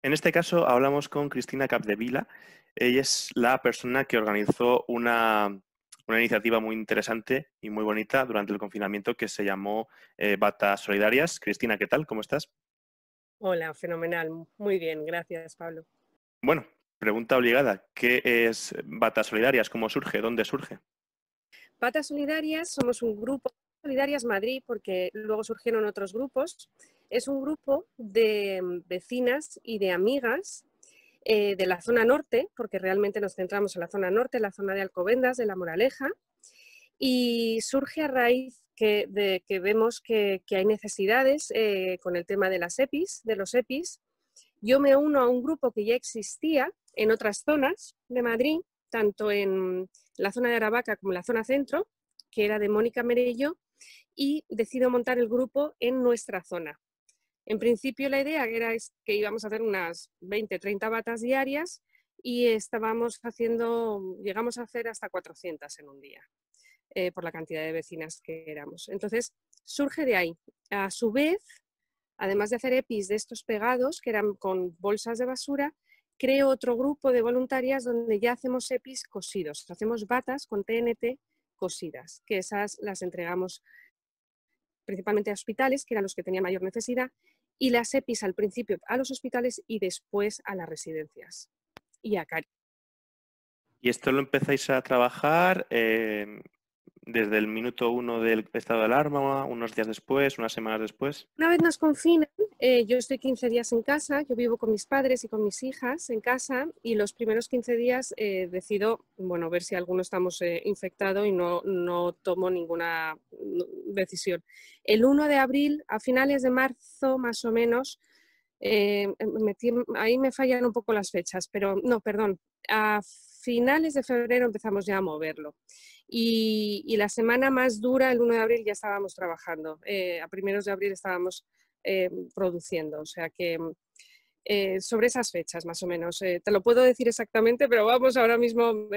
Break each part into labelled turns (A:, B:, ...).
A: En este caso hablamos con Cristina Capdevila. Ella es la persona que organizó una iniciativa muy interesante y muy bonita durante el confinamiento que se llamó Batas Solidarias. Cristina, ¿qué tal? ¿Cómo estás?
B: Hola, fenomenal. Muy bien, gracias, Pablo.
A: Bueno, pregunta obligada. ¿Qué es Batas Solidarias? ¿Cómo surge? ¿Dónde surge?
B: Patas Solidarias, somos un grupo, Solidarias Madrid, porque luego surgieron otros grupos. Es un grupo de vecinas y de amigas de la zona norte, porque realmente nos centramos en la zona norte, la zona de Alcobendas, de La Moraleja, y surge a raíz de que vemos que hay necesidades con el tema de las EPIs, de los EPIs. Yo me uno a un grupo que ya existía en otras zonas de Madrid, tanto en la zona de Aravaca como en la zona centro, que era de Mónica Merello, y decido montar el grupo en nuestra zona. En principio la idea era que íbamos a hacer unas 20, 30 batas diarias y llegamos a hacer hasta 400 en un día, por la cantidad de vecinas que éramos. Entonces surge de ahí. A su vez, además de hacer EPIs de estos pegados, que eran con bolsas de basura, creo otro grupo de voluntarias donde ya hacemos EPIs cosidos. Hacemos batas con TNT cosidas, que esas las entregamos principalmente a hospitales, que eran los que tenían mayor necesidad, y las EPIs al principio a los hospitales y después a las residencias y a Cari.
A: Y esto lo empezáis a trabajar desde el minuto uno del estado de alarma, unos días después, unas semanas después.
B: Una vez nos confinan, yo estoy 15 días en casa, yo vivo con mis padres y con mis hijas en casa y los primeros 15 días decido, bueno, ver si alguno estamos infectado y no tomo ninguna decisión. El 1 de abril, a finales de marzo más o menos, ahí me fallan un poco las fechas, pero no, perdón, a finales de febrero empezamos ya a moverlo. Y la semana más dura, el 1 de abril, ya estábamos trabajando. A primeros de abril estábamos produciendo. O sea que sobre esas fechas, más o menos. Te lo puedo decir exactamente, pero vamos, ahora mismo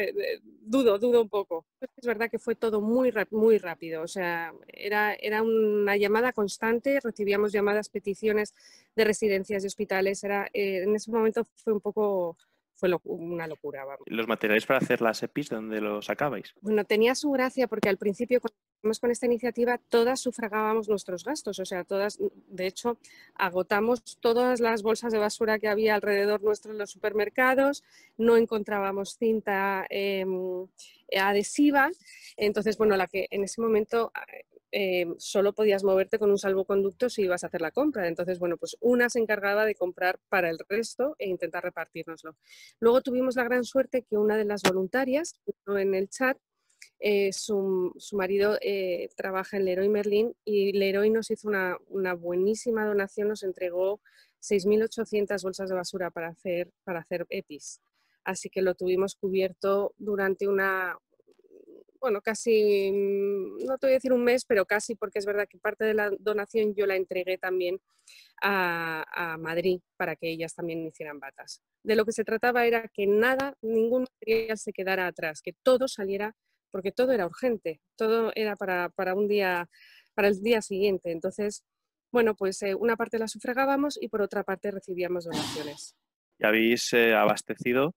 B: dudo un poco. Es verdad que fue todo muy rápido. O sea, era una llamada constante, recibíamos llamadas, peticiones de residencias, de hospitales. En ese momento fue un poco, una locura, vamos.
A: ¿Los materiales para hacer las EPIs, dónde los sacabais?
B: Bueno, tenía su gracia porque al principio, cuando empezamos con esta iniciativa, todas sufragábamos nuestros gastos, o sea, todas, de hecho, agotamos todas las bolsas de basura que había alrededor nuestro en los supermercados, no encontrábamos cinta adhesiva, entonces, bueno, la que en ese momento solo podías moverte con un salvoconducto si ibas a hacer la compra, entonces, bueno, pues una se encargaba de comprar para el resto e intentar repartirnoslo. Luego tuvimos la gran suerte que una de las voluntarias, en el chat, su marido trabaja en Leroy Merlin y Leroy nos hizo una buenísima donación, nos entregó 6.800 bolsas de basura para hacer EPIs. Así que lo tuvimos cubierto durante casi, no te voy a decir un mes, pero casi, porque es verdad que parte de la donación yo la entregué también a Madrid para que ellas también hicieran batas. De lo que se trataba era que ningún material se quedara atrás, que todo saliera, porque todo era urgente, todo era para el día siguiente. Entonces, bueno, pues una parte la sufragábamos y por otra parte recibíamos donaciones.
A: ¿Y habéis abastecido,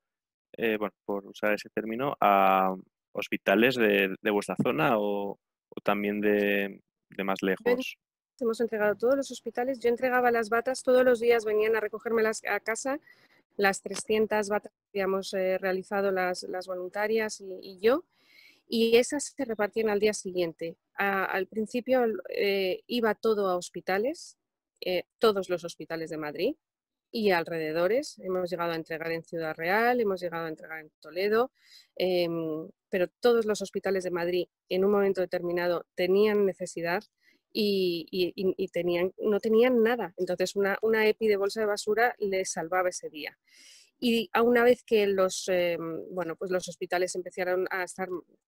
A: bueno, por usar ese término, a hospitales de vuestra zona o también de más lejos?
B: Hemos entregado a todos los hospitales, yo entregaba las batas, todos los días venían a recogérmelas a casa, las 300 batas que habíamos realizado las voluntarias y yo, y esas se repartían al día siguiente. Al principio iba todo a hospitales, todos los hospitales de Madrid y alrededores. Hemos llegado a entregar en Ciudad Real, hemos llegado a entregar en Toledo, pero todos los hospitales de Madrid en un momento determinado tenían necesidad y no tenían nada. Entonces una EPI de bolsa de basura les salvaba ese día. Y a una vez que pues los hospitales empezaron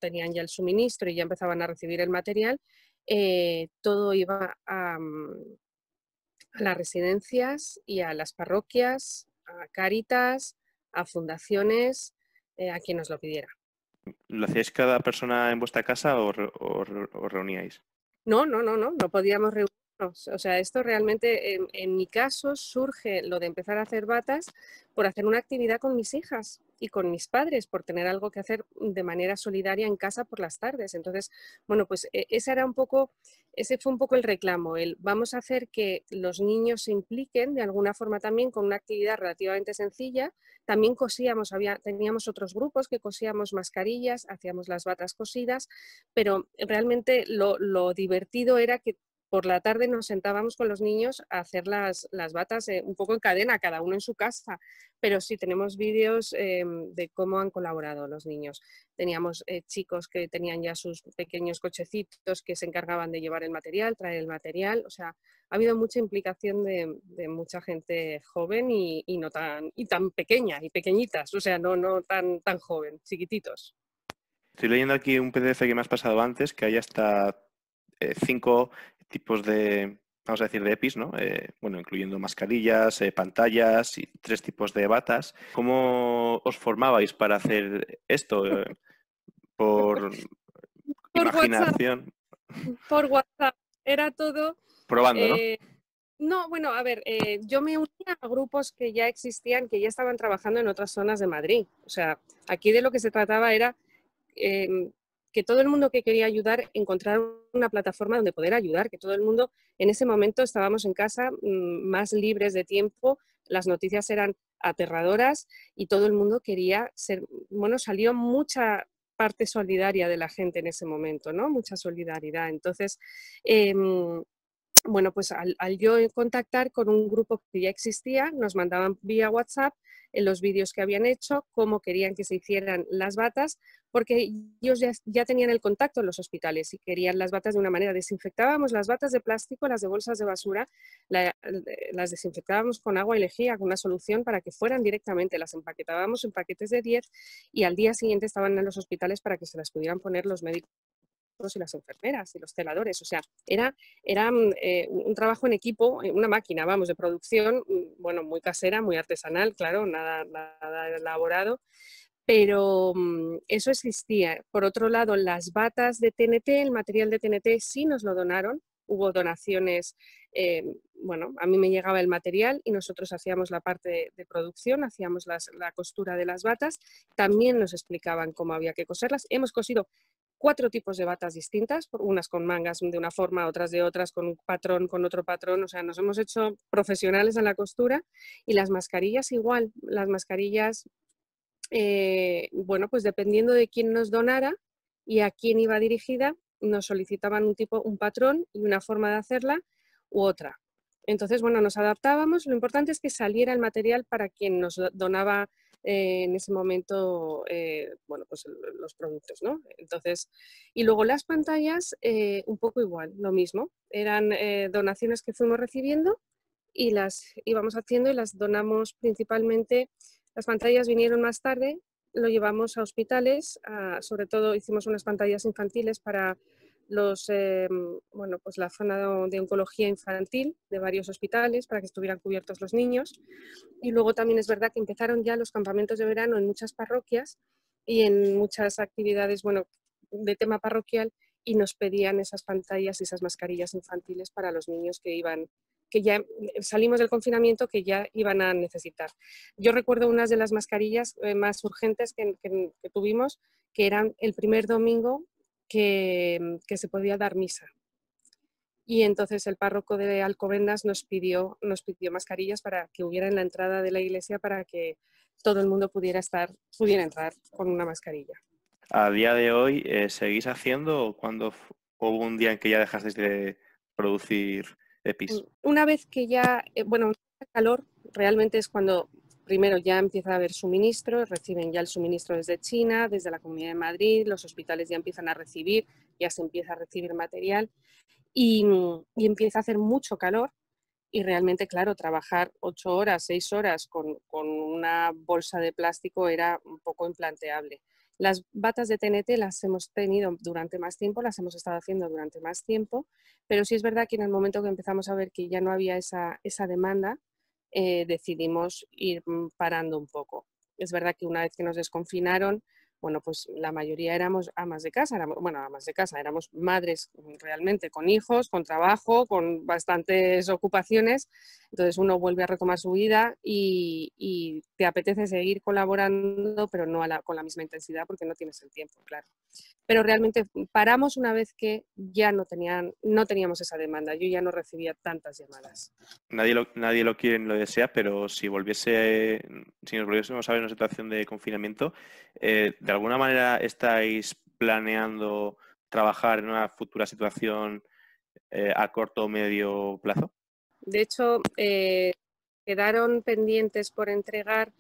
B: tenían ya el suministro y ya empezaban a recibir el material, todo iba a las residencias y a las parroquias, a Cáritas, a fundaciones, a quien nos lo pidiera.
A: ¿Lo hacíais cada persona en vuestra casa o os reuníais?
B: No podíamos reunir. O sea, esto realmente, en mi caso, surge lo de empezar a hacer batas por hacer una actividad con mis hijas y con mis padres, por tener algo que hacer de manera solidaria en casa por las tardes. Entonces, bueno, pues ese fue un poco el reclamo, el vamos a hacer que los niños se impliquen de alguna forma también con una actividad relativamente sencilla. También cosíamos, teníamos otros grupos que cosíamos mascarillas, hacíamos las batas cosidas, pero realmente lo divertido era que por la tarde nos sentábamos con los niños a hacer las batas un poco en cadena, cada uno en su casa, pero sí tenemos vídeos de cómo han colaborado los niños. Teníamos chicos que tenían ya sus pequeños cochecitos que se encargaban de llevar el material, traer el material, o sea, ha habido mucha implicación de mucha gente joven y no tan pequeña y pequeñitas, o sea, no tan joven, chiquititos.
A: Estoy leyendo aquí un PDF que me has pasado antes, que hay hasta 5 tipos de, vamos a decir, de EPIs, ¿no? Bueno, incluyendo mascarillas, pantallas y 3 tipos de batas. ¿Cómo os formabais para hacer esto? ¿Por
B: Por WhatsApp,
A: imaginación?
B: por WhatsApp, era todo.
A: Probando, ¿no?
B: eh, No, bueno, a ver, yo me unía a grupos que ya existían, que ya estaban trabajando en otras zonas de Madrid. O sea, aquí de lo que se trataba era eh, que todo el mundo que quería ayudar encontrar una plataforma donde poder ayudar, que todo el mundo en ese momento estábamos en casa más libres de tiempo, las noticias eran aterradoras y todo el mundo quería ser, bueno, salió mucha parte solidaria de la gente en ese momento, ¿no? Mucha solidaridad. Entonces, bueno, pues al yo contactar con un grupo que ya existía, nos mandaban vía WhatsApp en los vídeos que habían hecho, cómo querían que se hicieran las batas, porque ellos ya tenían el contacto en los hospitales y querían las batas de una manera. Desinfectábamos las batas de plástico, las de bolsas de basura, las desinfectábamos con agua y lejía, con una solución para que fueran directamente, las empaquetábamos en paquetes de 10 y al día siguiente estaban en los hospitales para que se las pudieran poner los médicos y las enfermeras y los celadores. O sea, era un trabajo en equipo, una máquina, vamos, de producción, bueno, muy casera, muy artesanal, claro, nada elaborado, pero eso existía. Por otro lado, las batas de TNT, el material de TNT sí nos lo donaron. Hubo donaciones, bueno, a mí me llegaba el material y nosotros hacíamos la parte de producción, hacíamos la costura de las batas, también nos explicaban cómo había que coserlas. Hemos cosido 4 tipos de batas distintas, unas con mangas de una forma, otras de otras, con un patrón, con otro patrón, o sea, nos hemos hecho profesionales en la costura y las mascarillas igual, las mascarillas, bueno, pues dependiendo de quién nos donara y a quién iba dirigida, nos solicitaban un patrón y una forma de hacerla u otra. Entonces, bueno, nos adaptábamos, lo importante es que saliera el material para quien nos donaba en ese momento, bueno, pues los productos, ¿no? Entonces, y luego las pantallas, un poco igual, lo mismo. Eran donaciones que fuimos recibiendo y las íbamos haciendo y las donamos principalmente. Las pantallas vinieron más tarde, lo llevamos a hospitales, sobre todo hicimos unas pantallas infantiles para bueno, pues la zona de oncología infantil de varios hospitales para que estuvieran cubiertos los niños. Y luego también es verdad que empezaron ya los campamentos de verano en muchas parroquias y en muchas actividades, bueno, de tema parroquial y nos pedían esas pantallas y esas mascarillas infantiles para los niños que ya salimos del confinamiento, que ya iban a necesitar. Yo recuerdo unas de las mascarillas más urgentes que tuvimos, que eran el primer domingo que se podía dar misa. Y entonces el párroco de Alcobendas nos pidió mascarillas para que hubiera en la entrada de la iglesia para que todo el mundo pudiera entrar con una mascarilla.
A: A día de hoy, ¿seguís haciendo o cuando hubo un día en que ya dejasteis de producir EPIs?
B: Una vez que ya, bueno, el calor realmente es cuando primero ya empieza a haber suministro, reciben ya el suministro desde China, desde la Comunidad de Madrid, los hospitales ya empiezan a recibir, ya se empieza a recibir material y empieza a hacer mucho calor y realmente, claro, trabajar 8 horas, 6 horas con una bolsa de plástico era un poco implanteable. Las batas de TNT las hemos tenido durante más tiempo, las hemos estado haciendo durante más tiempo, pero sí es verdad que en el momento que empezamos a ver que ya no había esa demanda, decidimos ir parando un poco. Es verdad que una vez que nos desconfinaron, bueno, pues la mayoría éramos amas de casa, éramos madres realmente con hijos, con trabajo, con bastantes ocupaciones. Entonces uno vuelve a retomar su vida y te apetece seguir colaborando, pero no con la misma intensidad porque no tienes el tiempo, claro. Pero realmente paramos una vez que ya no teníamos esa demanda, yo ya no recibía tantas llamadas.
A: Nadie lo quiere ni lo desea, pero si nos volviésemos a ver en una situación de confinamiento, ¿de alguna manera estáis planeando trabajar en una futura situación a corto o medio plazo?
B: De hecho, quedaron pendientes por entregar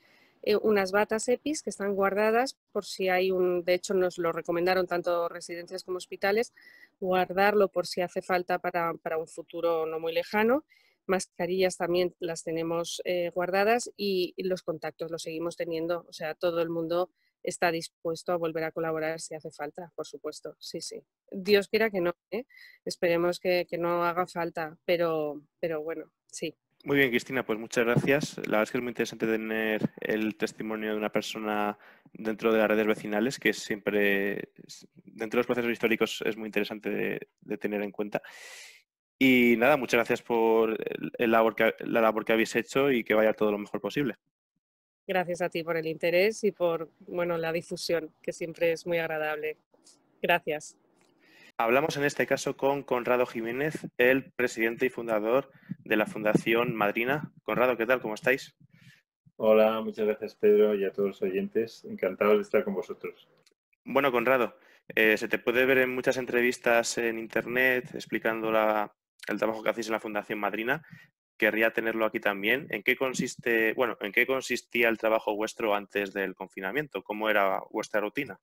B: unas batas EPIs que están guardadas por si hay de hecho nos lo recomendaron tanto residencias como hospitales, guardarlo por si hace falta para un futuro no muy lejano. Mascarillas también las tenemos guardadas y los contactos los seguimos teniendo. O sea, todo el mundo está dispuesto a volver a colaborar si hace falta, por supuesto. Sí, sí. Dios quiera que no, ¿eh? Esperemos que no haga falta, pero bueno, sí.
A: Muy bien, Cristina, pues muchas gracias. La verdad es que es muy interesante tener el testimonio de una persona dentro de las redes vecinales, que siempre, dentro de los procesos históricos, es muy interesante de tener en cuenta. Y nada, muchas gracias por la labor que habéis hecho y que vaya todo lo mejor posible.
B: Gracias a ti por el interés y por, bueno, la difusión, que siempre es muy agradable. Gracias.
A: Hablamos en este caso con Conrado Jiménez, el presidente y fundador de la Fundación Madrina. Conrado, ¿qué tal? ¿Cómo estáis?
C: Hola, muchas gracias Pedro y a todos los oyentes. Encantado de estar con vosotros.
A: Bueno, Conrado, se te puede ver en muchas entrevistas en internet explicando el trabajo que hacéis en la Fundación Madrina. Querría tenerlo aquí también. ¿En qué consistía el trabajo vuestro antes del confinamiento? ¿Cómo era vuestra rutina?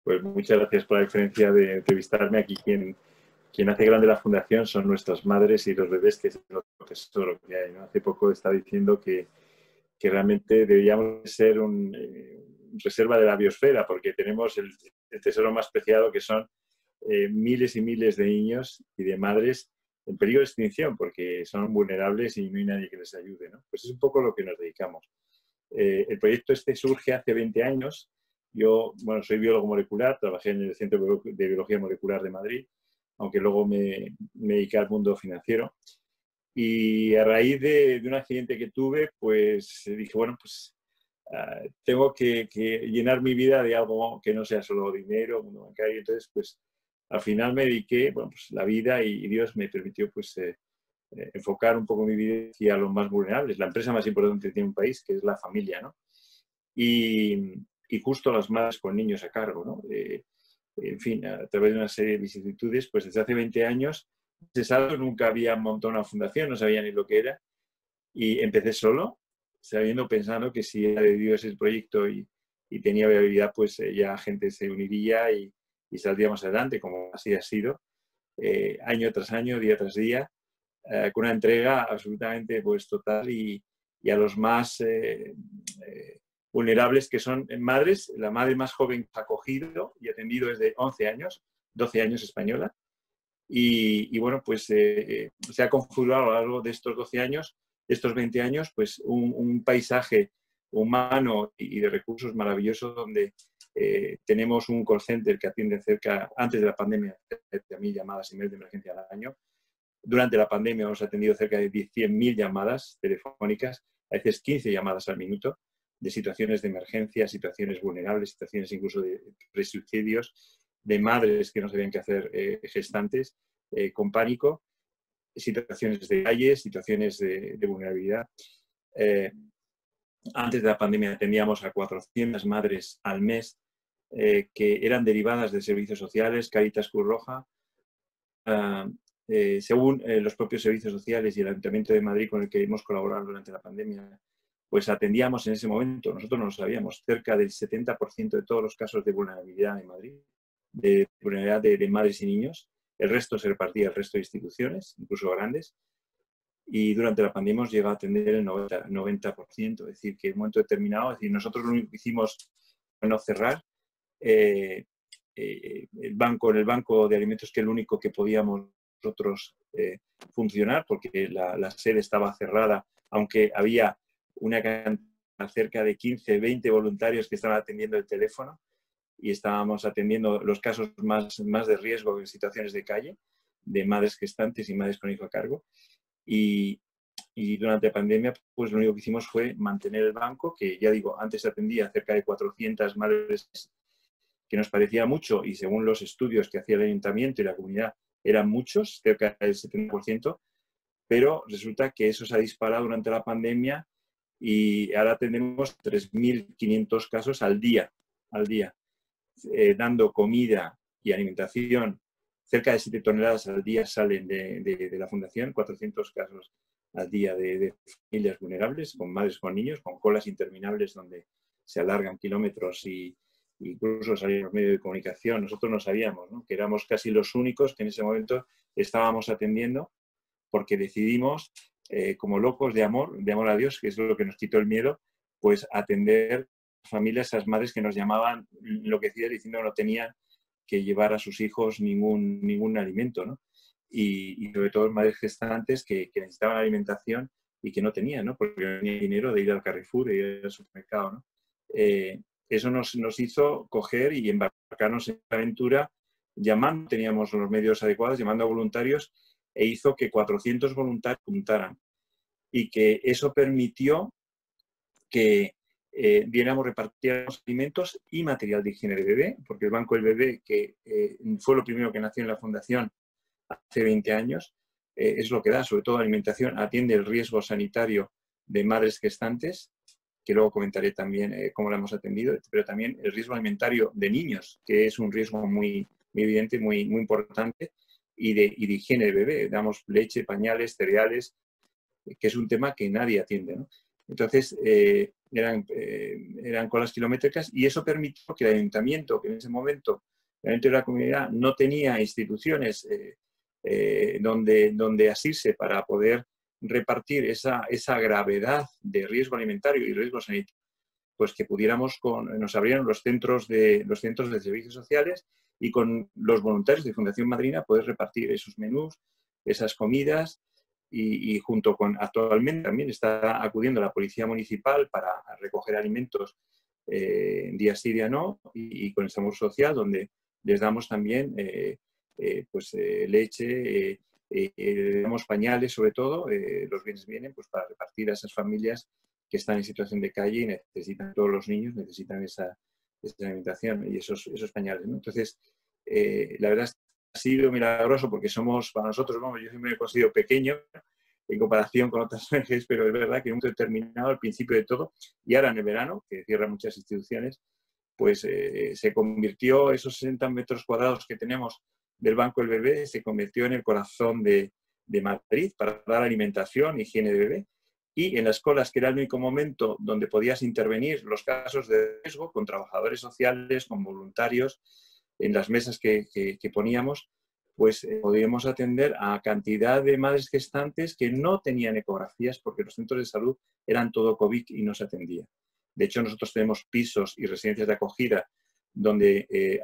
C: Pues muchas gracias por la diferencia de entrevistarme. Aquí quien hace grande la fundación son nuestras madres y los bebés, que es lo tesoro que hay, ¿no? Hace poco estaba diciendo que realmente deberíamos ser un reserva de la biosfera, porque tenemos el tesoro más preciado, que son miles y miles de niños y de madres en peligro de extinción, porque son vulnerables y no hay nadie que les ayude, ¿no? Pues es un poco lo que nos dedicamos. El proyecto este surge hace 20 años. Yo, bueno, soy biólogo molecular, trabajé en el Centro de Biología Molecular de Madrid, aunque luego me dediqué al mundo financiero. Y a raíz de un accidente que tuve, pues dije, bueno, pues tengo que llenar mi vida de algo que no sea solo dinero, mundo bancario. Entonces, pues al final me dediqué, bueno, pues la vida y Dios me permitió pues enfocar un poco mi vida hacia los más vulnerables, la empresa más importante que tiene un país, que es la familia, ¿no? Y justo las madres con niños a cargo, ¿no? En fin, a través de una serie de vicisitudes, pues desde hace 20 años, nunca había montado una fundación, no sabía ni lo que era, y empecé solo, pensando que si era de Dios el proyecto y tenía viabilidad, pues ya gente se uniría y saldríamos adelante, como así ha sido, año tras año, día tras día, con una entrega absolutamente pues total y a los más vulnerables, que son madres. La madre más joven que ha acogido y atendido es de 11 años, 12 años española, y bueno, pues se ha configurado a lo largo de estos 12 años, estos 20 años, pues un paisaje humano y de recursos maravillosos, donde tenemos un call center que atiende antes de la pandemia, 30.000 llamadas y mails de emergencia al año. Durante la pandemia hemos atendido cerca de 100.000 llamadas telefónicas, a veces 15 llamadas al minuto, de situaciones de emergencia, situaciones vulnerables, situaciones incluso de presuicidios, de madres que no sabían qué hacer, gestantes, con pánico, situaciones de calle, situaciones de vulnerabilidad. Antes de la pandemia atendíamos a 400 madres al mes que eran derivadas de servicios sociales, Cáritas, Cruz Roja. Según los propios servicios sociales y el Ayuntamiento de Madrid, con el que hemos colaborado durante la pandemia, pues atendíamos en ese momento, nosotros no lo sabíamos, cerca del 70% de todos los casos de vulnerabilidad en Madrid, de vulnerabilidad de madres y niños. El resto se repartía al resto de instituciones, incluso grandes. Y durante la pandemia hemos llegado a atender el 90%, es decir, que en un momento determinado, es decir, nosotros lo único que hicimos fue no cerrar. En el banco de alimentos, que es el único que podíamos nosotros funcionar, porque la sede estaba cerrada, aunque había una cantidad cerca de 15, 20 voluntarios que estaban atendiendo el teléfono y estábamos atendiendo los casos más de riesgo en situaciones de calle, de madres gestantes y madres con hijo a cargo. Y durante la pandemia, pues lo único que hicimos fue mantener el banco, que ya digo, antes atendía cerca de 400 madres, que nos parecía mucho, y según los estudios que hacía el ayuntamiento y la comunidad, eran muchos, cerca del 70%, pero resulta que eso se ha disparado durante la pandemia y ahora tenemos 3.500 casos al día, dando comida y alimentación. Cerca de 7 toneladas al día salen de la fundación, 400 casos al día de familias vulnerables, con madres con niños, con colas interminables donde se alargan kilómetros y incluso salir en los medios de comunicación. Nosotros no sabíamos, ¿no?, que éramos casi los únicos que en ese momento estábamos atendiendo, porque decidimos, como locos de amor a Dios, que es lo que nos quitó el miedo, pues atender a familias, a esas madres que nos llamaban enloquecidas diciendo que no tenían que llevar a sus hijos ningún alimento, ¿no? Y sobre todo madres gestantes que necesitaban alimentación y que no tenían, ¿no?, porque no tenían dinero de ir al Carrefour y ir al supermercado, ¿no? Eso nos hizo coger y embarcarnos en la aventura, llamando, teníamos los medios adecuados, llamando a voluntarios, e hizo que 400 voluntarios juntaran. Y que eso permitió que diéramos, repartíamos alimentos y material de higiene de bebé, porque el Banco del Bebé, que fue lo primero que nació en la Fundación hace 20 años, es lo que da, sobre todo alimentación, atiende el riesgo sanitario de madres gestantes, que luego comentaré también cómo lo hemos atendido, pero también el riesgo alimentario de niños, que es un riesgo muy evidente, muy importante, y de higiene de bebé. Damos leche, pañales, cereales, que es un tema que nadie atiende, ¿no? Entonces, eran colas kilométricas y eso permitió que el ayuntamiento, que en ese momento dentro de la comunidad no tenía instituciones donde asirse para poder repartir esa gravedad de riesgo alimentario y riesgo sanitario, pues que pudiéramos, nos abrieron los centros de servicios sociales y con los voluntarios de Fundación Madrina poder repartir esos menús, esas comidas y junto con, actualmente también está acudiendo la Policía Municipal para recoger alimentos día sí, día no, y con el SAMUR Social, donde les damos también leche, damos pañales, sobre todo, los bienes vienen pues para repartir a esas familias que están en situación de calle y necesitan, todos los niños necesitan esa alimentación y esos pañales, ¿no? Entonces, la verdad es que ha sido milagroso porque para nosotros, yo siempre me he considerado pequeño en comparación con otras ONGs, pero es verdad que en un momento determinado, al principio de todo, y ahora en el verano, que cierran muchas instituciones, pues se convirtió, esos 60 metros cuadrados que tenemos del Banco del Bebé, se convirtió en el corazón de Madrid para dar alimentación, higiene de bebé. Y en las colas, que era el único momento donde podías intervenir los casos de riesgo con trabajadores sociales, con voluntarios, en las mesas que poníamos, pues podíamos atender a cantidad de madres gestantes que no tenían ecografías porque los centros de salud eran todo COVID y no se atendía. De hecho, nosotros tenemos pisos y residencias de acogida donde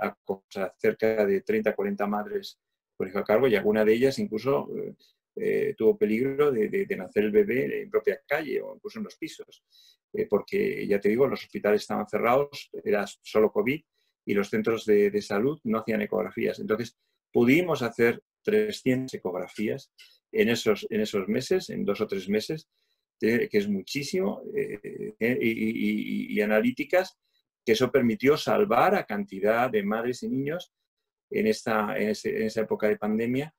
C: cerca de 30 40 madres por hijo a cargo, y alguna de ellas incluso tuvo peligro de nacer el bebé en propia calle o incluso en los pisos, porque ya te digo, los hospitales estaban cerrados, era solo COVID y los centros de salud no hacían ecografías. Entonces, pudimos hacer 300 ecografías en esos meses, en 2 o 3 meses, que es muchísimo, y analíticas, que eso permitió salvar a cantidad de madres y niños en esa época de pandemia,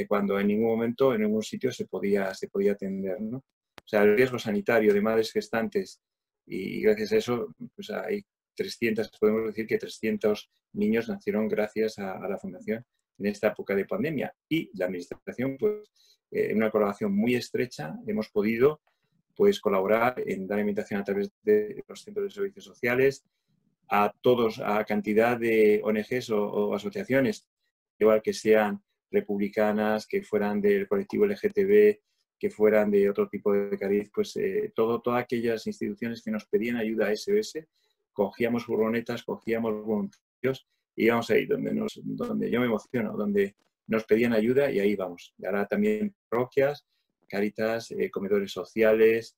C: cuando en ningún momento, en ningún sitio se podía atender, ¿no? O sea, el riesgo sanitario de madres gestantes, y gracias a eso, pues hay 300, podemos decir que 300 niños nacieron gracias a la Fundación en esta época de pandemia. Y la Administración, pues, en una colaboración muy estrecha, hemos podido pues colaborar en dar alimentación a través de los centros de servicios sociales, a cantidad de ONGs o asociaciones, igual que sean republicanas, que fueran del colectivo LGTB, que fueran de otro tipo de cariz, pues todas aquellas instituciones que nos pedían ayuda a SOS, cogíamos furgonetas, cogíamos voluntarios y íbamos ahí donde yo me emociono, donde nos pedían ayuda y ahí vamos. Y ahora también parroquias, Cáritas, comedores sociales.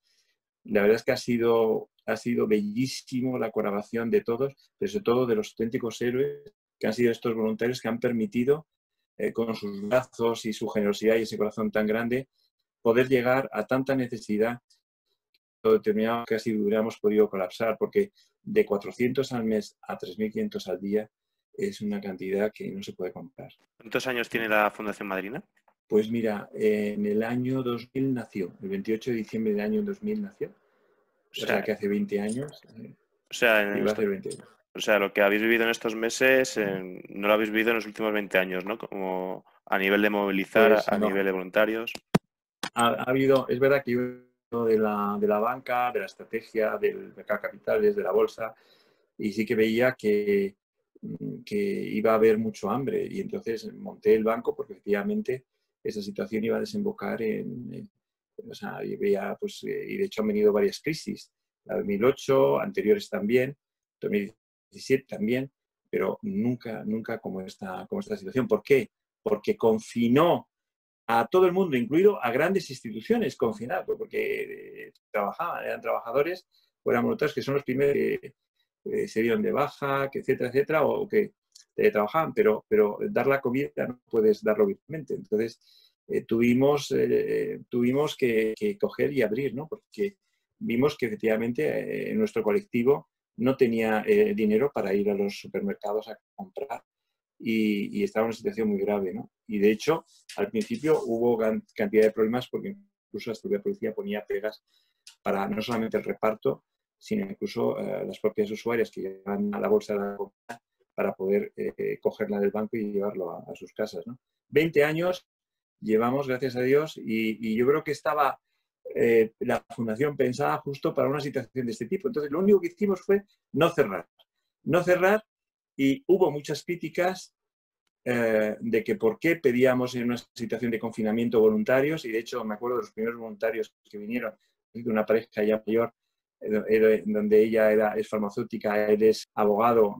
C: La verdad es que ha sido ha sido bellísimo la colaboración de todos, pero sobre todo de los auténticos héroes que han sido estos voluntarios que han permitido, con sus brazos y su generosidad y ese corazón tan grande, poder llegar a tanta necesidad determinado que casi hubiéramos podido colapsar, porque de 400 al mes a 3.500 al día es una cantidad que no se puede comprar.
A: ¿Cuántos años tiene la Fundación Madrina?
C: Pues mira, en el año 2000 nació, el 28 de diciembre del año 2000 nació, o sea que hace 20 años, iba a hacer 20 años.
A: O sea, lo que habéis vivido en estos meses no lo habéis vivido en los últimos 20 años, ¿no? Como a nivel de movilizar,
C: Pues
A: a
C: no.
A: nivel de voluntarios.
C: Ha habido, es verdad que yo de la banca, de la estrategia, del mercado de capitales, de la bolsa, y sí que veía que iba a haber mucho hambre, y entonces monté el banco porque efectivamente esa situación iba a desembocar o sea, y veía, pues, y de hecho han venido varias crisis, la 2008, anteriores también, 2017 también, pero nunca como esta situación. ¿Por qué? Porque confinó a todo el mundo, incluido a grandes instituciones confinadas, porque trabajaban, eran trabajadores, o eran voluntarios, que son los primeros que se dieron de baja, que etcétera, o que trabajaban, pero dar la comida no puedes darlo virtualmente. Entonces, tuvimos que coger y abrir, ¿no? Porque vimos que efectivamente nuestro colectivo no tenía dinero para ir a los supermercados a comprar y estaba en una situación muy grave, ¿no? Y de hecho, al principio hubo cantidad de problemas porque incluso la propia policía ponía pegas para no solamente el reparto, sino incluso las propias usuarias que llevan a la bolsa de la comida para poder cogerla del banco y llevarlo a sus casas, ¿no? 20 años llevamos, gracias a Dios, y yo creo que estaba la fundación pensada justo para una situación de este tipo. Entonces, lo único que hicimos fue no cerrar, y hubo muchas críticas de que por qué pedíamos en una situación de confinamiento voluntarios, y de hecho me acuerdo de los primeros voluntarios que vinieron, de una pareja ya mayor, donde ella es farmacéutica, él es abogado,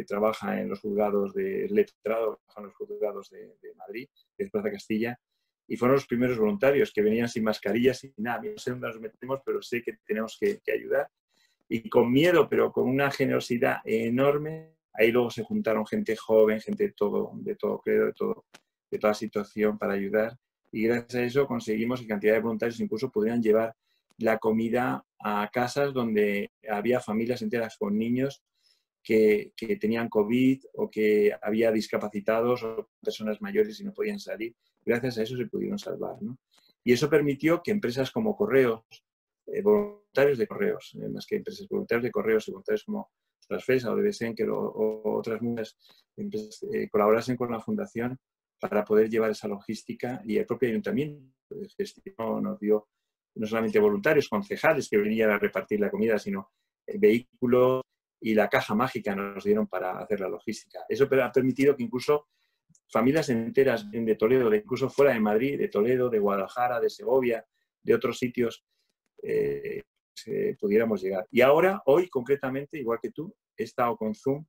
C: trabaja en los juzgados letrado, trabaja en los juzgados de Madrid, de Plaza Castilla, y fueron los primeros voluntarios que venían sin mascarillas y nada, no sé dónde nos metemos, pero sé que tenemos que ayudar, y con miedo, pero con una generosidad enorme. Ahí luego se juntaron gente joven, gente de todo credo, de toda situación para ayudar, y gracias a eso conseguimos que cantidad de voluntarios incluso pudieran llevar la comida a casas donde había familias enteras con niños que tenían COVID o que había discapacitados o personas mayores y no podían salir. Gracias a eso se pudieron salvar, ¿no? Y eso permitió que empresas como Correos, voluntarios de Correos, más que empresas, voluntarios de Correos y voluntarios como Transfesa o Debesenker o otras muchas empresas colaborasen con la Fundación para poder llevar esa logística, y el propio ayuntamiento de gestión nos dio no solamente voluntarios, concejales que venían a repartir la comida, sino vehículos, y la caja mágica nos dieron para hacer la logística. Eso ha permitido que incluso familias enteras de Toledo, incluso fuera de Madrid, de Toledo, de Guadalajara, de Segovia, de otros sitios, pudiéramos llegar. Y ahora, hoy concretamente, igual que tú, he estado con Zoom,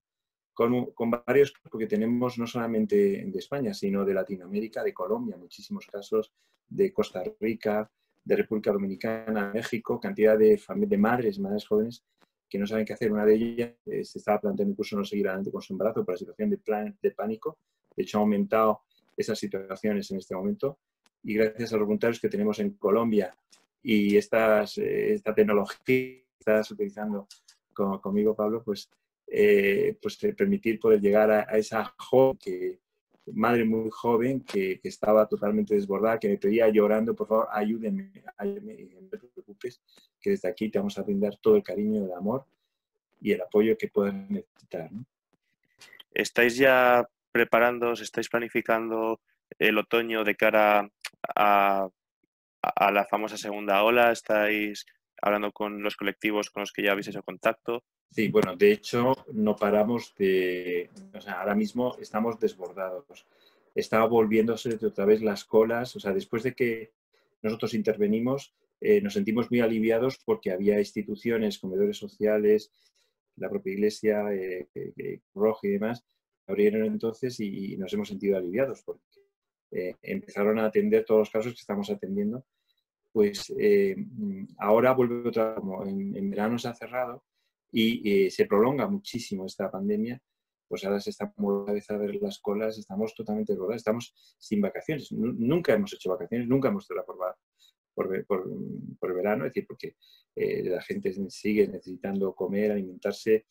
C: con varios, porque tenemos no solamente de España, sino de Latinoamérica, de Colombia, muchísimos casos, de Costa Rica, de República Dominicana, México, cantidad de madres jóvenes que no saben qué hacer. Una de ellas se estaba planteando incluso no seguir adelante con su embarazo por la situación de pánico. De hecho, ha aumentado esas situaciones en este momento, y gracias a los voluntarios que tenemos en Colombia y esta tecnología que estás utilizando conmigo, Pablo, pues permitir poder llegar a esa joven, madre muy joven que estaba totalmente desbordada, que me pedía llorando, por favor, ayúdenme, y no te preocupes, que desde aquí te vamos a brindar todo el cariño, el amor y el apoyo que puedas necesitar, ¿no?
A: ¿Estáis ya preparándoos, estáis planificando el otoño de cara a la famosa segunda ola? ¿Estáis hablando con los colectivos con los que ya habéis hecho contacto?
C: Sí, bueno, de hecho no paramos o sea, ahora mismo estamos desbordados. Está volviéndose otra vez las colas, o sea, después de que nosotros intervenimos, nos sentimos muy aliviados porque había instituciones, comedores sociales, la propia iglesia, Roja y demás, abrieron entonces y nos hemos sentido aliviados porque empezaron a atender todos los casos que estamos atendiendo, pues ahora vuelve otra, como en verano se ha cerrado y se prolonga muchísimo esta pandemia, pues ahora se está otra vez a ver las colas, estamos totalmente desbordados, estamos sin vacaciones, nunca hemos hecho vacaciones, nunca hemos hecho la por el verano, es decir, porque la gente sigue necesitando comer, alimentarse,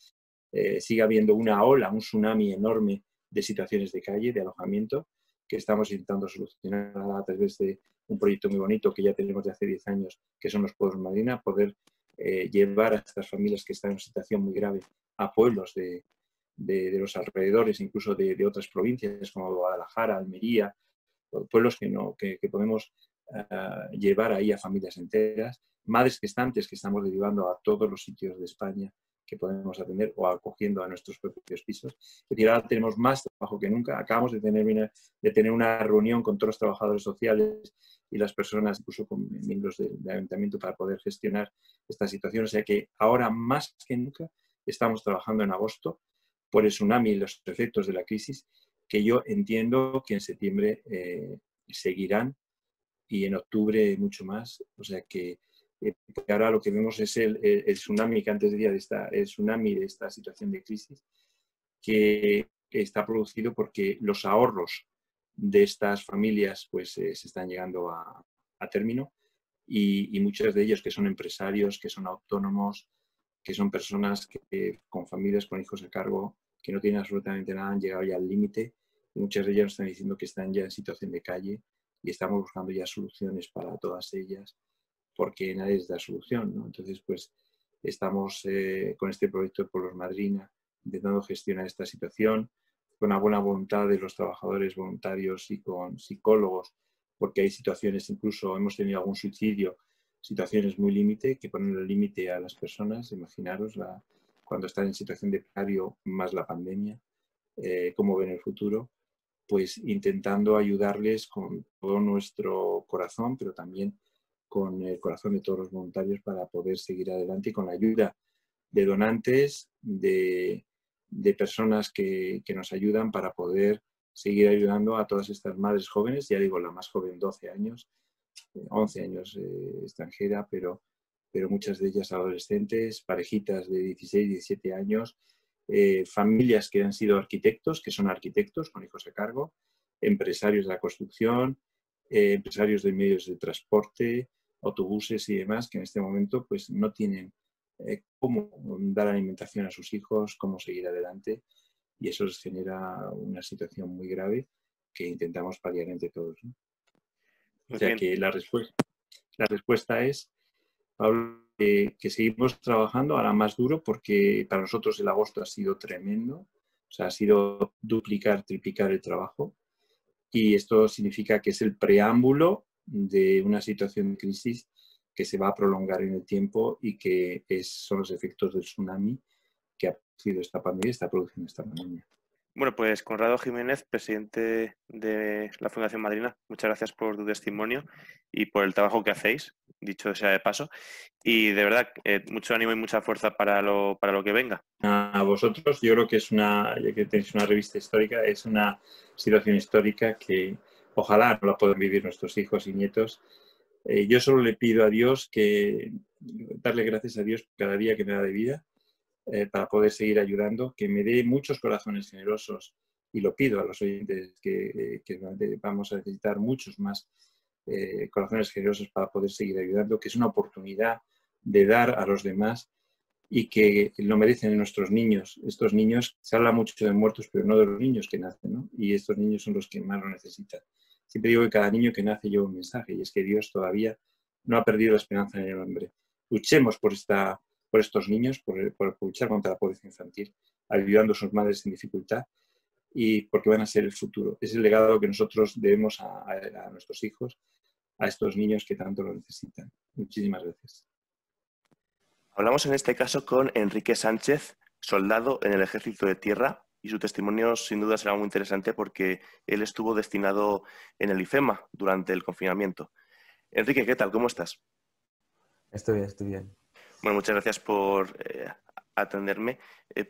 C: sigue habiendo una ola, un tsunami enorme de situaciones de calle, de alojamiento, que estamos intentando solucionar a través de un proyecto muy bonito que ya tenemos de hace 10 años, que son los pueblos Madrina, poder llevar a estas familias que están en una situación muy grave a pueblos de los alrededores, incluso de otras provincias como Guadalajara, Almería, pueblos que podemos llevar ahí a familias enteras, madres gestantes que estamos derivando a todos los sitios de España que podemos atender o acogiendo a nuestros propios pisos. Es decir, ahora tenemos más trabajo que nunca. Acabamos de tener una reunión con todos los trabajadores sociales y las personas, incluso con miembros del ayuntamiento, para poder gestionar esta situación. O sea que ahora más que nunca estamos trabajando en agosto por el tsunami y los efectos de la crisis, que yo entiendo que en septiembre seguirán y en octubre mucho más. O sea que ahora lo que vemos es el tsunami que antes decía, el tsunami de esta situación de crisis que está producido porque los ahorros de estas familias pues se están llegando a término y muchos de ellos que son empresarios, que son autónomos, que son personas que con familias, con hijos a cargo, que no tienen absolutamente nada, han llegado ya al límite y muchas de ellas nos están diciendo que están ya en situación de calle y estamos buscando ya soluciones para todas ellas porque nadie les da solución, ¿no? Entonces, pues estamos con este proyecto de Pueblos Madrina intentando gestionar esta situación con la buena voluntad de los trabajadores voluntarios y con psicólogos, porque hay situaciones, incluso hemos tenido algún suicidio, situaciones muy límite, que ponen el límite a las personas. Imaginaros cuando están en situación de precario más la pandemia, cómo ven el futuro, pues intentando ayudarles con todo nuestro corazón, pero también con el corazón de todos los voluntarios para poder seguir adelante y con la ayuda de donantes, de personas que nos ayudan para poder seguir ayudando a todas estas madres jóvenes, ya digo, la más joven 12 años, 11 años extranjera, pero muchas de ellas adolescentes, parejitas de 16, 17 años, familias que han sido arquitectos, que son arquitectos con hijos a cargo, empresarios de la construcción, empresarios de medios de transporte, autobuses y demás, que en este momento pues no tienen cómo dar alimentación a sus hijos, cómo seguir adelante, y eso les genera una situación muy grave que intentamos paliar entre todos, ¿no? O sea que la respuesta es, Pablo, que seguimos trabajando ahora más duro porque para nosotros el agosto ha sido tremendo, o sea, ha sido duplicar, triplicar el trabajo y esto significa que es el preámbulo de una situación de crisis que se va a prolongar en el tiempo y que son los efectos del tsunami que ha producido esta pandemia y está produciendo esta pandemia.
A: Bueno, pues Conrado Jiménez, presidente de la Fundación Madrina, muchas gracias por tu testimonio y por el trabajo que hacéis, dicho sea de paso. Y de verdad, mucho ánimo y mucha fuerza para lo que venga.
C: A vosotros, yo creo que ya que tenéis una revista histórica, es una situación histórica que ojalá no la puedan vivir nuestros hijos y nietos. Yo solo le pido a Dios darle gracias a Dios cada día que me da de vida, para poder seguir ayudando, que me dé muchos corazones generosos, y lo pido a los oyentes que vamos a necesitar muchos más corazones generosos para poder seguir ayudando, que es una oportunidad de dar a los demás y que lo merecen nuestros niños. Estos niños, se habla mucho de muertos, pero no de los niños que nacen, ¿no? Y estos niños son los que más lo necesitan. Siempre digo que cada niño que nace lleva un mensaje, y es que Dios todavía no ha perdido la esperanza en el hombre. Luchemos por estos niños, por luchar contra la pobreza infantil, ayudando a sus madres en dificultad, y porque van a ser el futuro. Es el legado que nosotros debemos a nuestros hijos, a estos niños que tanto lo necesitan. Muchísimas gracias.
A: Hablamos en este caso con Enrique Sánchez, soldado en el Ejército de Tierra, y su testimonio sin duda será muy interesante porque él estuvo destinado en el IFEMA durante el confinamiento. Enrique, ¿qué tal? ¿Cómo estás?
D: Estoy bien.
A: Bueno, muchas gracias por atenderme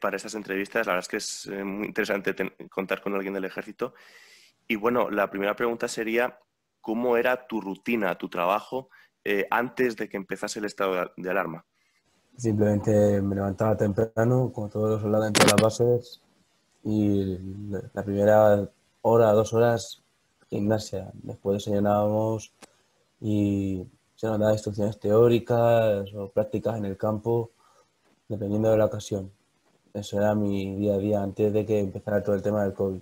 A: para estas entrevistas. La verdad es que es muy interesante contar con alguien del Ejército. Y bueno, la primera pregunta sería, ¿cómo era tu rutina, tu trabajo antes de que empezase el estado de alarma?
D: Simplemente me levantaba temprano, como todos los soldados en todas las bases, y la primera hora, 2 horas, gimnasia. Después desayunábamos y se nos daban instrucciones teóricas o prácticas en el campo, dependiendo de la ocasión. Eso era mi día a día antes de que empezara todo el tema del COVID.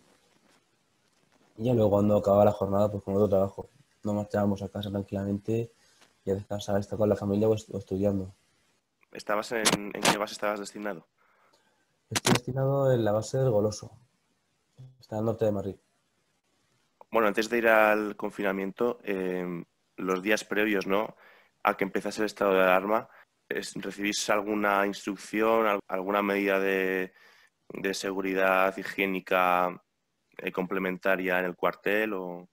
D: Y ya luego cuando acababa la jornada, pues con otro trabajo. Nos marchábamos a casa tranquilamente y a descansar, estar con la familia o estudiando.
A: ¿En qué base estabas destinado?
D: Estoy destinado en la base del Goloso. Está al norte de Madrid.
A: Bueno, antes de ir al confinamiento, los días previos, ¿no?, a que empezase el estado de alarma, ¿recibís alguna instrucción, alguna medida de seguridad higiénica complementaria en el cuartel? O...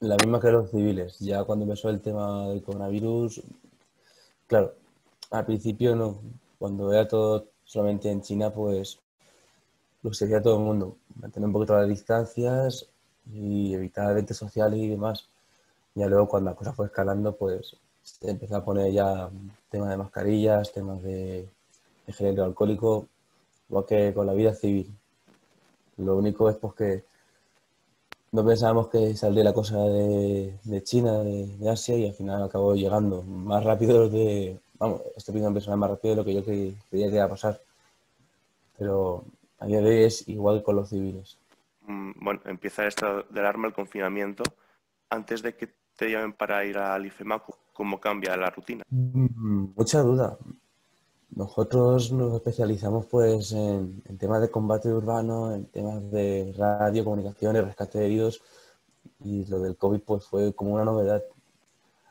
D: La misma que los civiles. Ya cuando empezó el tema del coronavirus, claro, al principio no. Cuando era todo solamente en China, pues lo que se decía todo el mundo. Mantener un poquito las distancias y evitar eventos sociales y demás. Ya luego cuando la cosa fue escalando, pues se empezó a poner ya temas de mascarillas, temas de gel hidroalcohólico, igual que con la vida civil. Lo único es pues que no pensábamos que saldría la cosa de China, de Asia, y al final acabó llegando más rápido vamos, estoy pidiendo personas más rápido de lo que yo creía que iba a pasar. Pero a día de hoy es igual con los civiles.
A: Bueno, empieza el estado de alarma, el confinamiento. Antes de que te llamen para ir al IFEMA, ¿cómo cambia la rutina?
D: Mucha duda. Nosotros nos especializamos pues en temas de combate urbano, en temas de radio, comunicaciones, rescate de heridos, y lo del COVID pues fue como una novedad.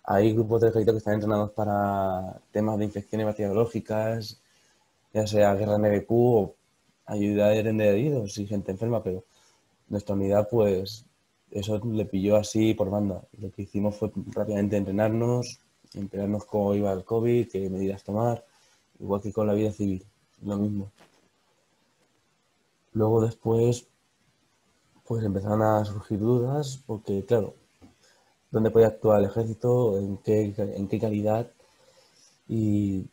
D: Hay grupos de ejército que están entrenados para temas de infecciones bacteriológicas, ya sea guerra NBQ o ayuda a atender heridos y gente enferma, pero nuestra unidad pues eso le pilló así por banda. Lo que hicimos fue rápidamente enterarnos cómo iba el COVID, qué medidas tomar, igual que con la vida civil, lo mismo. Luego después pues empezaron a surgir dudas porque claro, ¿dónde podía actuar el ejército? En qué calidad? Y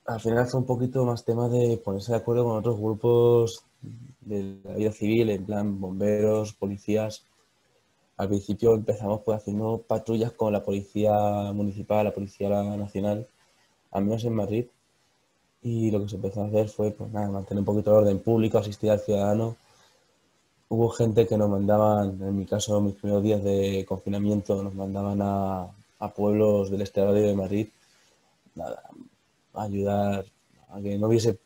D: al final fue un poquito más tema de ponerse de acuerdo con otros grupos de la vida civil, en plan bomberos, policías. Al principio empezamos pues haciendo patrullas con la policía municipal, la policía nacional, al menos en Madrid. Y lo que se empezó a hacer fue pues nada, mantener un poquito de orden público, asistir al ciudadano. Hubo gente que nos mandaban, en mi caso, mis primeros días de confinamiento, nos mandaban a pueblos del exterior de Madrid, nada, a ayudar a que no hubiese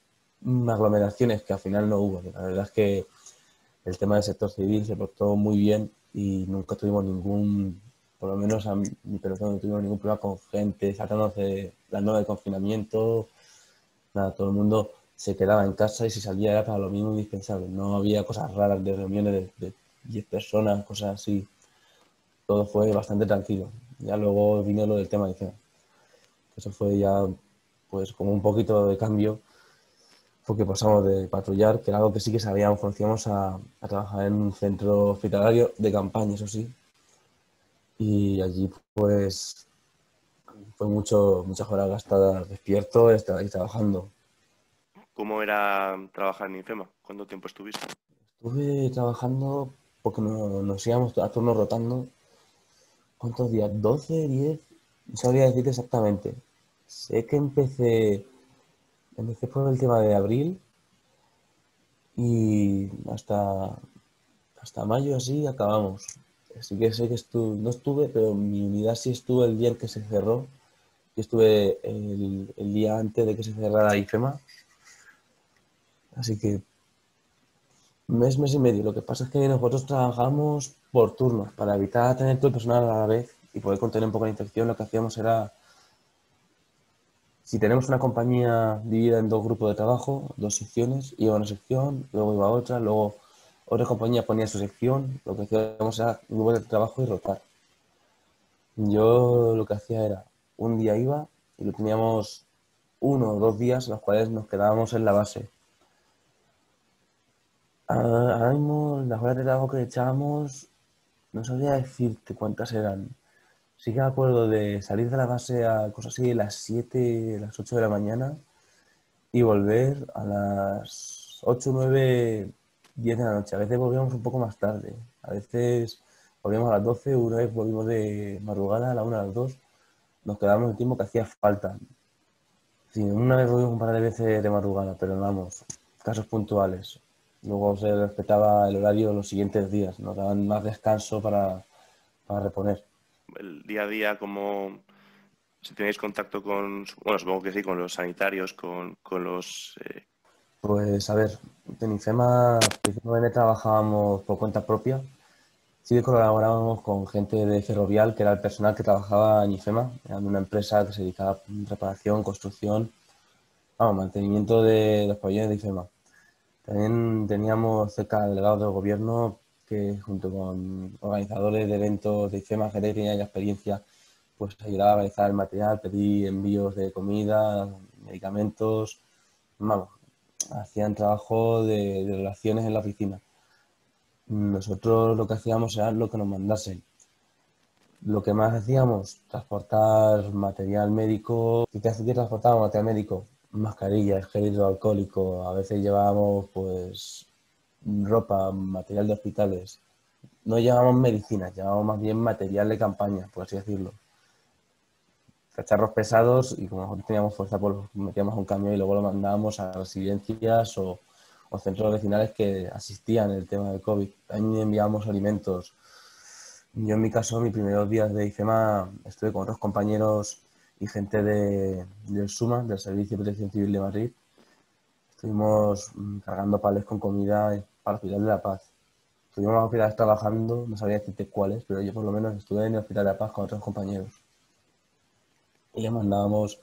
D: aglomeraciones, que al final no hubo. La verdad es que el tema del sector civil se portó muy bien y nunca tuvimos por lo menos a mi pelotón, no tuvimos ningún problema con gente saltándose las normas de confinamiento. Nada, todo el mundo se quedaba en casa y si salía era para lo mismo indispensable. No había cosas raras de reuniones de 10 personas, cosas así. Todo fue bastante tranquilo. Ya luego vino lo del tema de cena. Eso fue ya pues como un poquito de cambio, porque pasamos de patrullar, que era algo que sí que sabíamos, conocíamos, a trabajar en un centro hospitalario de campaña, eso sí. Y allí pues fue muchas horas gastadas despierto y trabajando.
A: ¿Cómo era trabajar en IFEMA? ¿Cuánto tiempo estuviste?
D: Estuve trabajando porque nos íbamos a turno rotando. ¿Cuántos días? ¿12, 10? No sabría decirte exactamente. Sé que empecé por el tema de abril y hasta mayo así acabamos. Así que sé que no estuve, pero mi unidad sí estuvo el día en que se cerró. Yo estuve el día antes de que se cerrara IFEMA. Así que mes y medio. Lo que pasa es que nosotros trabajamos por turnos para evitar tener todo el personal a la vez y poder contener un poco la infección. Lo que hacíamos era, si tenemos una compañía dividida en dos grupos de trabajo, dos secciones, iba a una sección, luego iba a otra, luego otra compañía ponía su sección. Lo que hacíamos era un grupo de trabajo y rotar. Yo lo que hacía era, un día iba y lo teníamos 1 o 2 días en los cuales nos quedábamos en la base. Ahora mismo las horas de trabajo que echábamos, no sabría decirte cuántas eran. Sí que me acuerdo de salir de la base a cosas así de las 7, las 8 de la mañana y volver a las 8, 9, 10 de la noche. A veces volvíamos un poco más tarde. A veces volvíamos a las 12, una vez volvimos de madrugada a la 1, a las 2. Nos quedábamos el tiempo que hacía falta. Sí, una vez volvimos un par de veces de madrugada, pero vamos, casos puntuales. Luego se respetaba el horario los siguientes días. Nos daban más descanso para reponer.
A: El día a día, como si tenéis contacto con, bueno, supongo que sí, con los sanitarios, con los...
D: Pues a ver, en IFEMA principalmente trabajábamos por cuenta propia. Sí que colaborábamos con gente de Ferrovial, que era el personal que trabajaba en IFEMA, era una empresa que se dedicaba a reparación, construcción, vamos, mantenimiento de los pabellones de IFEMA. También teníamos cerca delegados del gobierno que junto con organizadores de eventos de IFEMA, gente que tenía ya experiencia, pues ayudaba a organizar el material, pedir envíos de comida, medicamentos, vamos, hacían trabajo de relaciones en la oficina. Nosotros lo que hacíamos era lo que nos mandasen. Lo que más hacíamos, transportar material médico. ¿Qué transportábamos material médico? Mascarillas, gel hidroalcohólico, a veces llevábamos pues ropa, material de hospitales. No llevábamos medicinas, llevábamos más bien material de campaña, por así decirlo. Cacharros pesados y como nosotros teníamos fuerza, pues los metíamos a un camión y luego lo mandábamos a residencias o centros vecinales que asistían en el tema del COVID. También enviábamos alimentos. Yo en mi caso, mis primeros días de IFEMA, estuve con otros compañeros y gente del SUMA, del Servicio de Protección Civil de Madrid. Estuvimos cargando palés con comida para el Hospital de la Paz. Estuvimos en los hospitales trabajando, no sabría decirte cuáles, pero yo por lo menos estuve en el Hospital de la Paz con otros compañeros. Y les mandábamos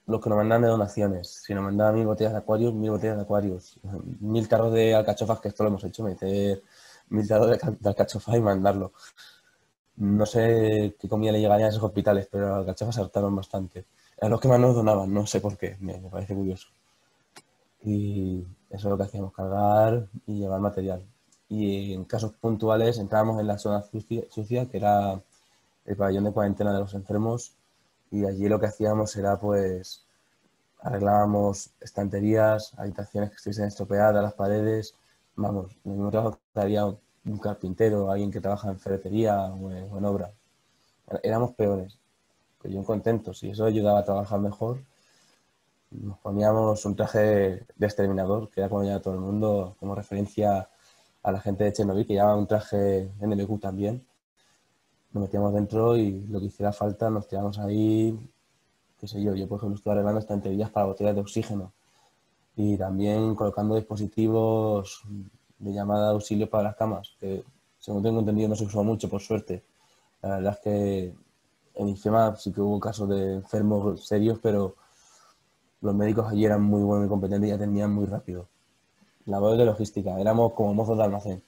D: lo que nos mandaban de donaciones. Si nos mandaban 1000 botellas de Aquarius, 1000 botellas de Aquarius. 1000 tarros de alcachofas, que esto lo hemos hecho, meter 1000 tarros de alcachofas y mandarlo. No sé qué comida le llegaría a esos hospitales, pero las alcachofas se hartaron bastante. Eran los que más nos donaban, no sé por qué, me parece curioso. Y eso es lo que hacíamos, cargar y llevar material. Y en casos puntuales entrábamos en la zona sucia, que era el pabellón de cuarentena de los enfermos, y allí lo que hacíamos era pues arreglábamos estanterías, habitaciones que estuviesen estropeadas, las paredes, vamos, el mismo trabajo que haría un carpintero, alguien que trabaja en ferretería o en obra. Éramos peores, pero yo contento, si eso ayudaba a trabajar mejor. Nos poníamos un traje de exterminador, que era como ya todo el mundo, como referencia a la gente de Chernobyl, que llevaba un traje NMQ también. Nos metíamos dentro y lo que hiciera falta nos tiramos ahí, qué sé yo, por ejemplo estuve arreglando estanterías para botellas de oxígeno y también colocando dispositivos de llamada de auxilio para las camas, que según tengo entendido no se usó mucho, por suerte. La verdad es que en IFEMA sí que hubo casos de enfermos serios, pero los médicos allí eran muy buenos y competentes y atendían muy rápido. Labor de logística, éramos como mozos de almacén.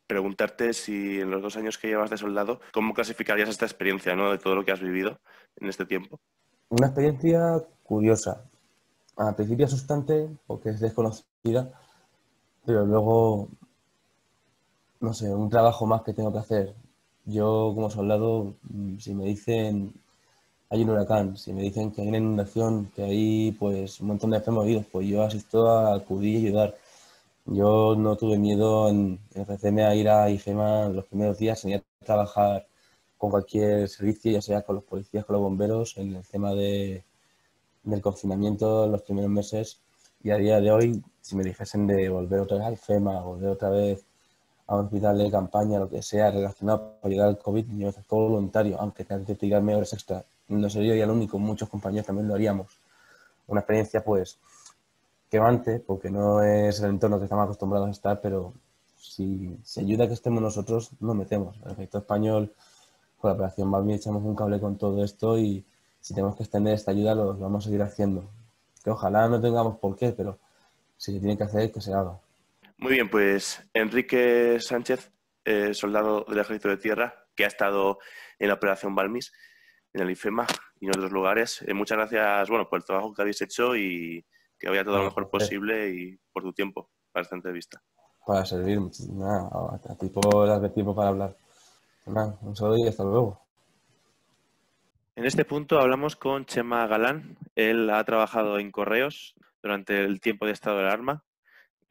A: Preguntarte si en los 2 años que llevas de soldado, ¿cómo clasificarías esta experiencia, ¿no? De todo lo que has vivido en este tiempo?
D: Una experiencia curiosa. Al principio asustante porque es desconocida, pero luego, no sé, un trabajo más que tengo que hacer. Yo como soldado, si me dicen hay un huracán, si me dicen que hay una inundación, que hay pues un montón de enfermos heridos, pues yo asisto a acudir y ayudar. Yo no tuve miedo en ofrecerme a ir a IFEMA los primeros días, tenía que trabajar con cualquier servicio, ya sea con los policías, con los bomberos, en el tema del confinamiento en los primeros meses. Y a día de hoy, si me dijesen de volver otra vez a IFEMA, volver otra vez a un hospital de campaña, lo que sea, relacionado para ayudar al COVID, yo me ofrezco voluntario, aunque tenga que tirarme horas extra. No sería yo el único, muchos compañeros también lo haríamos. Una experiencia, pues, quemante, porque no es el entorno que estamos acostumbrados a estar, pero si se ayuda a que estemos nosotros, nos metemos. El Ejército Español, con la Operación Balmi, echamos un cable con todo esto y si tenemos que extender esta ayuda, lo vamos a seguir haciendo. Que ojalá no tengamos por qué, pero si se tiene que hacer, que se haga.
A: Muy bien, pues Enrique Sánchez, soldado del Ejército de Tierra, que ha estado en la Operación Balmis, en el IFEMA y en otros lugares. Muchas gracias, bueno, por el trabajo que habéis hecho y que vaya todo lo mejor posible y por tu tiempo para esta entrevista.
D: Para servir, nada, a ti por darte tiempo para hablar. Nada, un saludo y hasta luego.
A: En este punto hablamos con Chema Galán. Él ha trabajado en correos durante el tiempo de estado de alarma.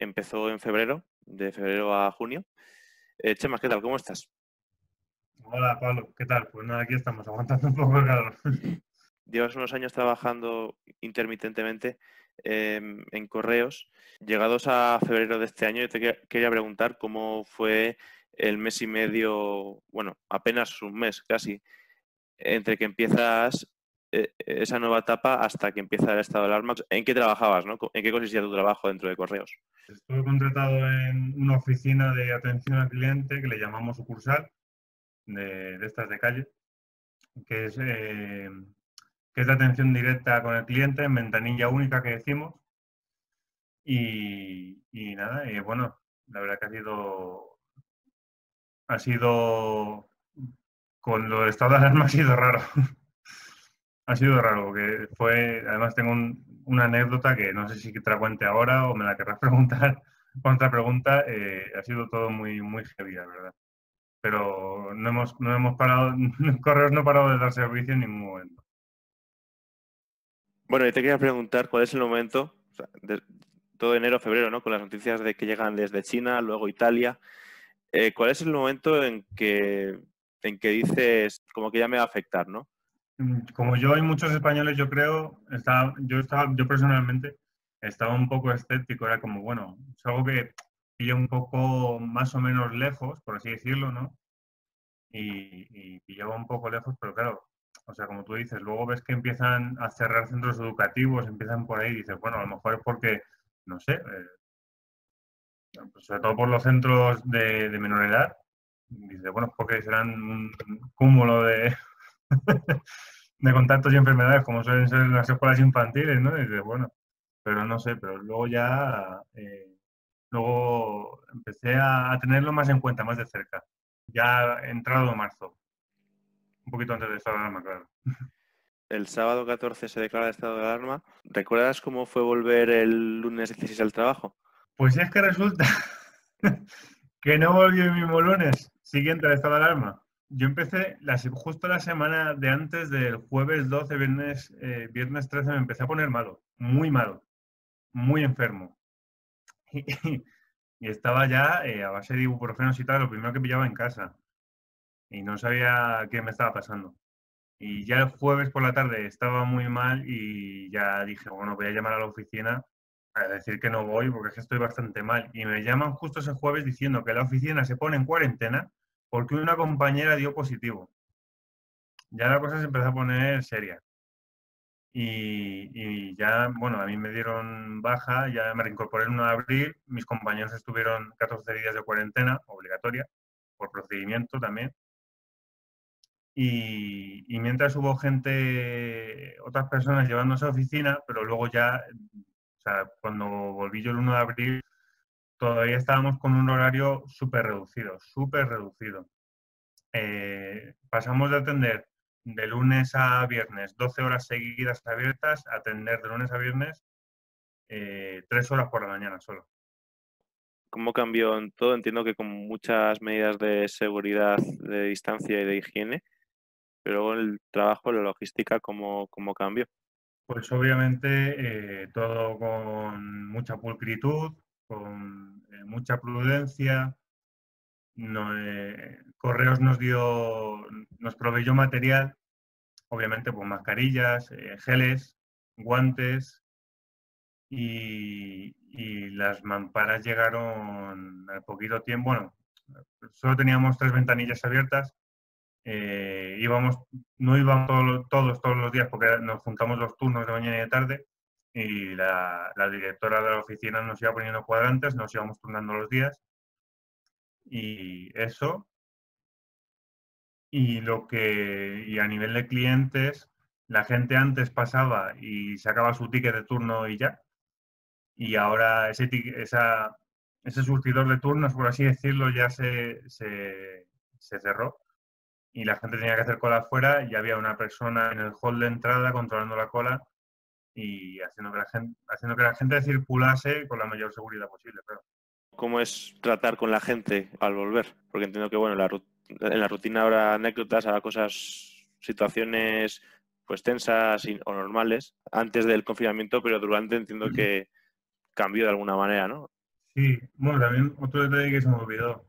A: Empezó en febrero, de febrero a junio. Chema, ¿qué tal? ¿Cómo estás?
E: Hola Pablo, ¿qué tal? Pues nada, aquí estamos aguantando un poco el calor.
A: Llevas unos años trabajando intermitentemente en correos. Llegados a febrero de este año, yo te quería preguntar cómo fue el mes y medio, bueno, apenas un mes casi, entre que empiezas esa nueva etapa hasta que empieza el estado de alarma. ¿En qué trabajabas, no? ¿En qué consistía tu trabajo dentro de correos?
E: Estuve contratado en una oficina de atención al cliente que le llamamos sucursal, de estas de calle, que es, que es de atención directa con el cliente, en ventanilla única que decimos. Y nada, bueno, la verdad que ha sido, con lo del estado de alarma ha sido raro. Ha sido raro, porque además tengo una anécdota que no sé si te la cuente ahora o me la querrás preguntar con otra pregunta. Ha sido todo muy, muy heavy, la verdad. Pero no hemos parado, Correos no ha parado de dar servicio en ningún momento.
A: Bueno, yo te quería preguntar cuál es el momento, o sea, todo enero, febrero, ¿no? Con las noticias de que llegan desde China, luego Italia. ¿Cuál es el momento en que dices como que ya me va a afectar, ¿no?
E: Como yo y muchos españoles, yo creo, yo personalmente estaba un poco escéptico. Era como, bueno, es algo que pilla un poco más o menos lejos, por así decirlo, ¿no? Y pillaba un poco lejos, pero claro, o sea, como tú dices, luego ves que empiezan a cerrar centros educativos, empiezan por ahí y dices, bueno, a lo mejor es porque, no sé, pues sobre todo por los centros de menor edad, dices, bueno, es porque serán un cúmulo de, de contactos y enfermedades como suelen ser en las escuelas infantiles, ¿no? Y dices, bueno, pero no sé, pero luego ya, luego empecé a tenerlo más en cuenta, más de cerca, ya entrado marzo. Un poquito antes de estado de alarma, claro.
A: El sábado 14 se declara el estado de alarma. ¿Recuerdas cómo fue volver el lunes 16 al trabajo?
E: Pues es que resulta que no volví el mismo lunes siguiente al estado de alarma. Yo empecé justo la semana de antes del jueves 12, viernes 13, me empecé a poner malo, muy enfermo. Y estaba ya a base de ibuprofenos y tal, lo primero que pillaba en casa. Y no sabía qué me estaba pasando. Y ya el jueves por la tarde estaba muy mal y ya dije, bueno, voy a llamar a la oficina a decir que no voy porque es que estoy bastante mal. Y me llaman justo ese jueves diciendo que la oficina se pone en cuarentena porque una compañera dio positivo. Ya la cosa se empezó a poner seria. Y ya, bueno, a mí me dieron baja, ya me reincorporé el 1 de abril, mis compañeros estuvieron 14 días de cuarentena obligatoria, por procedimiento también. Y mientras hubo gente, otras personas llevándose a oficina, pero luego ya, o sea, cuando volví yo el 1 de abril, todavía estábamos con un horario súper reducido, súper reducido. Pasamos de atender de lunes a viernes 12 horas seguidas abiertas a atender de lunes a viernes 3 horas por la mañana solo.
A: ¿Cómo cambió en todo? Entiendo que con muchas medidas de seguridad, de distancia y de higiene, pero luego el trabajo, la logística, ¿cómo cambió?
E: Pues obviamente todo con mucha pulcritud, con mucha prudencia. Correos nos proveyó material, obviamente, pues mascarillas, geles, guantes y las mamparas llegaron al poquito tiempo. Bueno, solo teníamos 3 ventanillas abiertas. No íbamos todos los días porque nos juntamos los turnos de mañana y de tarde y la directora de la oficina nos iba poniendo cuadrantes, nos íbamos turnando los días y eso. Y a nivel de clientes, la gente antes pasaba y sacaba su ticket de turno y ya. Y ahora ese surtidor de turnos, por así decirlo, ya se cerró. Y la gente tenía que hacer cola afuera y había una persona en el hall de entrada controlando la cola y haciendo que la gente circulase con la mayor seguridad posible. Claro.
A: ¿Cómo es tratar con la gente al volver? Porque entiendo que, bueno, en la rutina habrá anécdotas, habrá cosas situaciones pues tensas o normales antes del confinamiento, pero durante entiendo que cambió de alguna manera, ¿no?
E: Sí, bueno, también otro detalle que se me olvidó.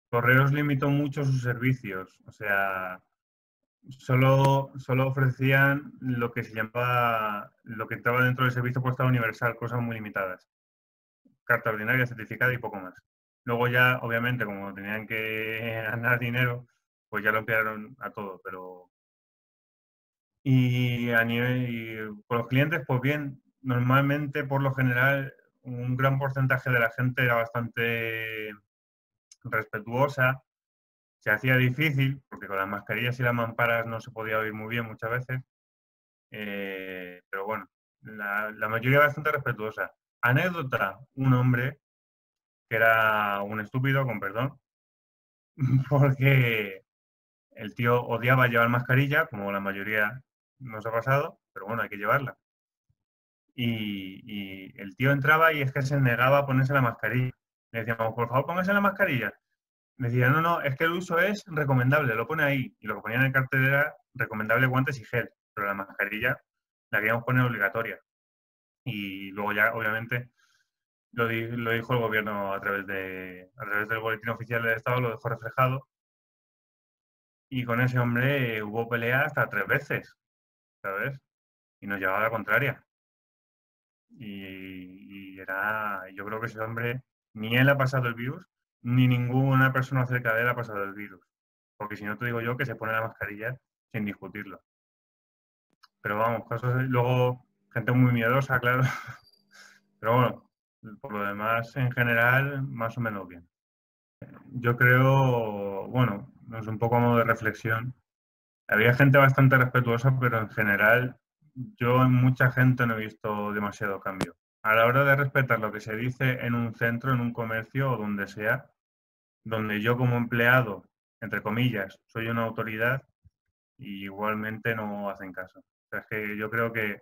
E: Correos limitó mucho sus servicios, o sea, solo ofrecían lo que se llamaba, lo que entraba dentro del servicio postal universal, cosas muy limitadas. Carta ordinaria, certificada y poco más. Luego ya, obviamente, como tenían que ganar dinero, pues ya lo ampliaron a todo, pero... Y a nivel, y con los clientes, pues bien, normalmente, por lo general, un gran porcentaje de la gente era bastante respetuosa. Se hacía difícil, porque con las mascarillas y las mamparas no se podía oír muy bien muchas veces, pero bueno, la mayoría bastante respetuosa. Anécdota, un hombre que era un estúpido, con perdón, porque el tío odiaba llevar mascarilla, como la mayoría nos ha pasado, pero bueno, hay que llevarla. Y el tío entraba y es que se negaba a ponerse la mascarilla. Le decíamos, por favor, póngase la mascarilla. Me decía, no, no, es que el uso es recomendable, lo pone ahí. Y lo que ponía en el cartel era recomendable guantes y gel, pero la mascarilla la queríamos poner obligatoria. Y luego ya, obviamente, lo dijo el gobierno a través del boletín oficial del Estado, lo dejó reflejado. Y con ese hombre hubo pelea hasta 3 veces, ¿sabes? Y nos llevaba a la contraria. Y yo creo que ese hombre, ni él ha pasado el virus, ni ninguna persona cerca de él ha pasado el virus. Porque si no te digo yo que se pone la mascarilla sin discutirlo. Pero vamos, luego gente muy miedosa, claro. Pero bueno, por lo demás, en general, más o menos bien. Yo creo, bueno, es un poco a modo de reflexión. Había gente bastante respetuosa, pero en general yo en mucha gente no he visto demasiado cambio. A la hora de respetar lo que se dice en un centro, en un comercio o donde sea, donde yo como empleado, entre comillas, soy una autoridad y igualmente no hacen caso. O sea, es que yo creo que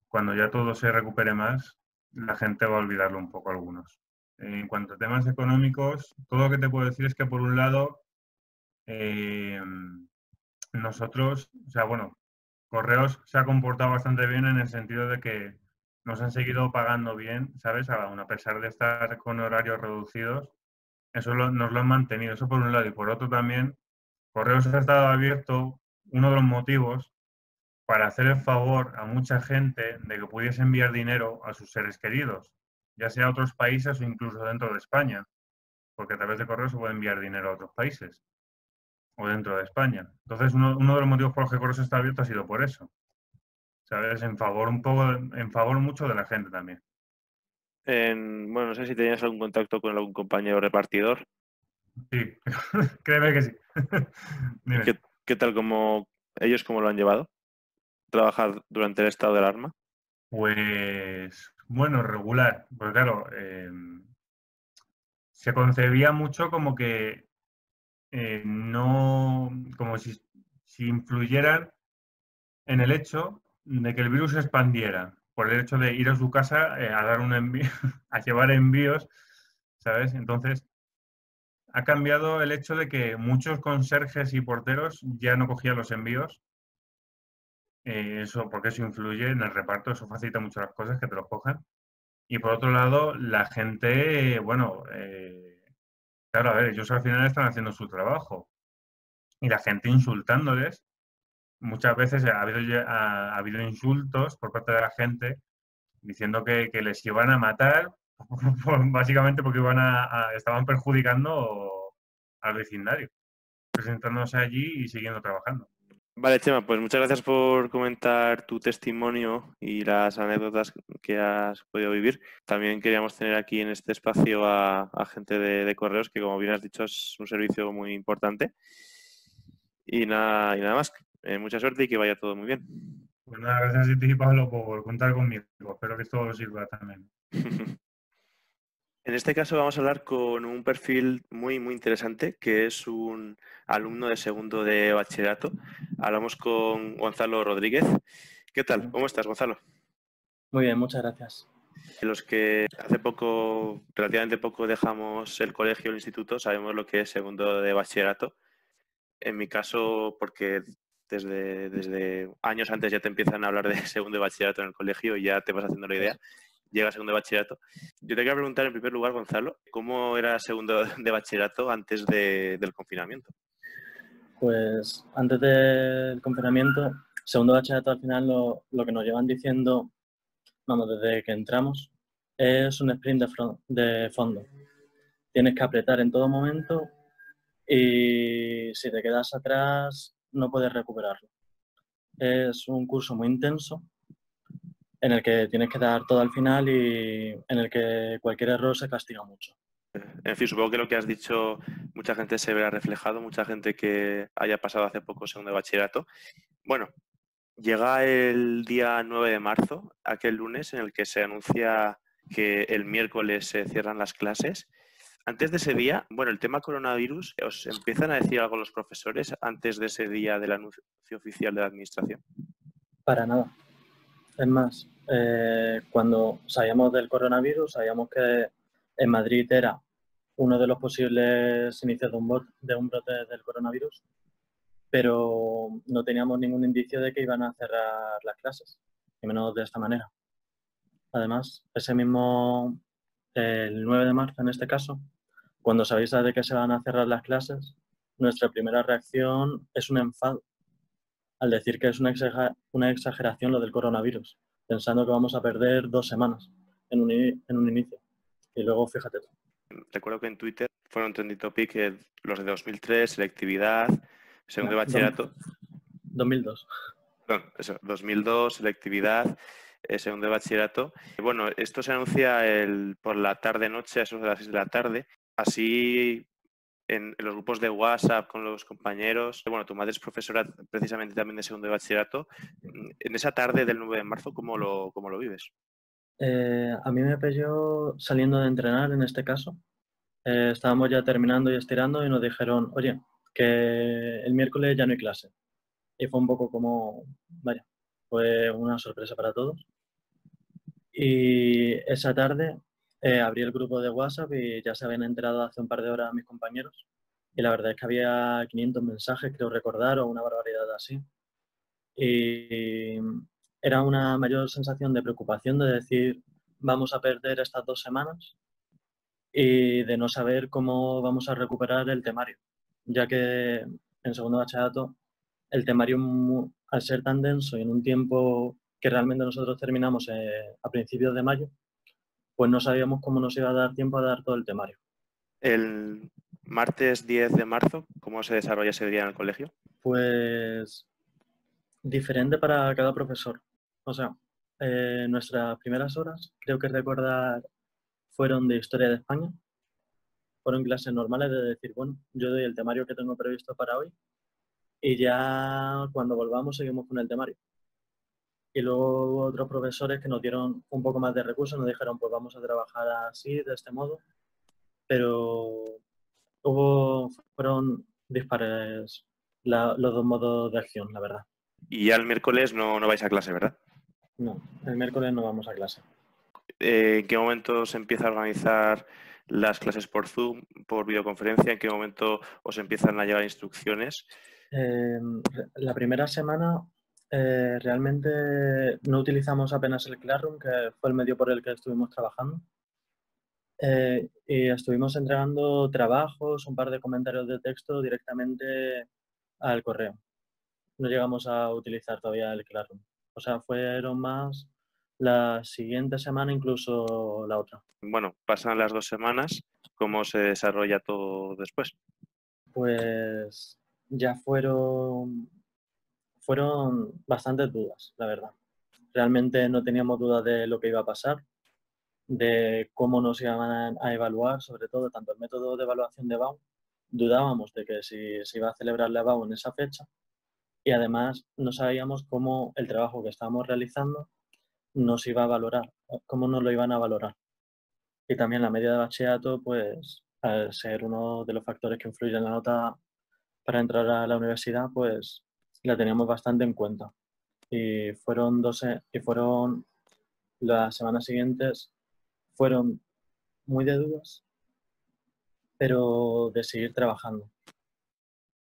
E: cuando ya todo se recupere más, la gente va a olvidarlo un poco algunos. En cuanto a temas económicos, todo lo que te puedo decir es que por un lado, nosotros, o sea, bueno, Correos se ha comportado bastante bien en el sentido de que nos han seguido pagando bien, ¿sabes? Aún a pesar de estar con horarios reducidos, eso nos lo han mantenido, eso por un lado. Y por otro también, Correos ha estado abierto, uno de los motivos, para hacer el favor a mucha gente de que pudiese enviar dinero a sus seres queridos, ya sea a otros países o incluso dentro de España, porque a través de Correos se puede enviar dinero a otros países o dentro de España. Entonces, uno de los motivos por los que Correos está abierto ha sido por eso. ¿Sabes? En favor mucho de la gente también.
A: Bueno, no sé si tenías algún contacto con algún compañero repartidor.
E: Sí, créeme que sí. Dime.
A: ¿Qué tal ellos cómo lo han llevado? ¿Trabajar durante el estado de alarma?
E: Pues, bueno, regular. Pues claro, se concebía mucho como que no, como si influyeran en el hecho de que el virus se expandiera, por el hecho de ir a su casa a dar un envío, a llevar envíos, ¿sabes? Entonces, ha cambiado el hecho de que muchos conserjes y porteros ya no cogían los envíos. Porque eso influye en el reparto, eso facilita mucho las cosas, que te los cojan. Y por otro lado, la gente, bueno, claro, a ver, ellos al final están haciendo su trabajo. Y la gente insultándoles, muchas veces ha habido insultos por parte de la gente diciendo que les iban a matar, básicamente porque estaban perjudicando al vecindario, presentándose allí y siguiendo trabajando.
A: Vale, Chema, pues muchas gracias por comentar tu testimonio y las anécdotas que has podido vivir. También queríamos tener aquí en este espacio a gente de Correos, que como bien has dicho es un servicio muy importante. Y nada más. Mucha suerte y que vaya todo muy bien.
E: Pues nada, gracias a ti, Pablo, por contar conmigo. Espero que esto os sirva también.
A: En este caso vamos a hablar con un perfil muy, muy interesante, que es un alumno de segundo de bachillerato. Hablamos con Gonzalo Rodríguez. ¿Qué tal? ¿Cómo estás, Gonzalo?
F: Muy bien, muchas gracias.
A: Los que hace poco, relativamente poco, dejamos el colegio o el instituto, sabemos lo que es segundo de bachillerato. En mi caso, porque desde años antes ya te empiezan a hablar de segundo de bachillerato en el colegio y ya te vas haciendo la idea. Llega segundo de bachillerato. Yo te quería preguntar en primer lugar, Gonzalo, ¿cómo era segundo de bachillerato antes del confinamiento?
F: Pues antes del confinamiento, segundo de bachillerato al final lo que nos llevan diciendo, vamos, desde que entramos, es un sprint de fondo. Tienes que apretar en todo momento y si te quedas atrás no puedes recuperarlo. Es un curso muy intenso en el que tienes que dar todo al final y en el que cualquier error se castiga mucho.
A: En fin, supongo que lo que has dicho, mucha gente se verá reflejado, mucha gente que haya pasado hace poco segundo de bachillerato. Bueno, llega el día 9 de marzo, aquel lunes en el que se anuncia que el miércoles se cierran las clases. Antes de ese día, bueno, el tema coronavirus, ¿os empiezan a decir algo los profesores antes de ese día del anuncio oficial de la administración?
F: Para nada. Es más, cuando sabíamos del coronavirus, sabíamos que en Madrid era uno de los posibles inicios de un brote del coronavirus, pero no teníamos ningún indicio de que iban a cerrar las clases, y menos de esta manera. Además, ese mismo, el 9 de marzo en este caso, cuando se avisa de que se van a cerrar las clases, nuestra primera reacción es un enfado, al decir que es una exageración lo del coronavirus, pensando que vamos a perder 2 semanas en un inicio. Y luego, fíjate tú.
A: Recuerdo que en Twitter fueron trending topic los de 2003, selectividad, segundo de
F: No,
A: bachillerato.
F: 2002.
A: Bueno, eso, 2002, selectividad, segundo de bachillerato. Bueno, esto se anuncia por la tarde-noche, a eso de las 6 de la tarde. Así, en los grupos de WhatsApp con los compañeros. Bueno, tu madre es profesora precisamente también de segundo de bachillerato. En esa tarde del 9 de marzo, ¿cómo lo vives?
F: A mí me pilló saliendo de entrenar en este caso. Estábamos ya terminando y estirando y nos dijeron, oye, que el miércoles ya no hay clase. Y fue un poco como, vaya, fue una sorpresa para todos. Y esa tarde abrí el grupo de WhatsApp y ya se habían enterado hace un par de horas mis compañeros. Y la verdad es que había 500 mensajes, creo recordar, o una barbaridad así. Y era una mayor sensación de preocupación de decir, vamos a perder estas 2 semanas y de no saber cómo vamos a recuperar el temario, ya que en segundo bachillerato el temario, al ser tan denso y en un tiempo que realmente nosotros terminamos a principios de mayo, pues no sabíamos cómo nos iba a dar tiempo a dar todo el temario.
A: El martes 10 de marzo, ¿cómo se desarrolla ese día en el colegio?
F: Pues diferente para cada profesor. O sea, nuestras primeras horas, creo que recordar, fueron de Historia de España. Fueron clases normales de decir, bueno, yo doy el temario que tengo previsto para hoy y ya cuando volvamos seguimos con el temario. Y luego hubo otros profesores que nos dieron un poco más de recursos, nos dijeron, pues vamos a trabajar así, de este modo, pero fueron dispares los dos modos de acción, la verdad.
A: Y ya el miércoles no vais a clase, ¿verdad?
F: No, el miércoles no vamos a clase.
A: ¿En qué momento se empieza a organizar las clases por Zoom, por videoconferencia? ¿En qué momento os empiezan a llegar instrucciones?
F: La primera semana realmente no utilizamos apenas el Classroom, que fue el medio por el que estuvimos trabajando. Y estuvimos entregando trabajos, un par de comentarios de texto directamente al correo. No llegamos a utilizar todavía el Classroom. O sea, fueron más la siguiente semana, incluso la otra.
A: Bueno, pasan las 2 semanas. ¿Cómo se desarrolla todo después?
F: Pues ya fueron bastantes dudas, la verdad. Realmente no teníamos dudas de lo que iba a pasar, de cómo nos iban a evaluar, sobre todo tanto el método de evaluación de BAU. Dudábamos de que si se iba a celebrar la BAU en esa fecha y además no sabíamos cómo el trabajo que estábamos realizando nos iba a valorar, cómo nos lo iban a valorar. Y también la media de bachillerato, pues al ser uno de los factores que influyen en la nota para entrar a la universidad, pues la teníamos bastante en cuenta. Y fueron las semanas siguientes fueron muy de dudas, pero de seguir trabajando.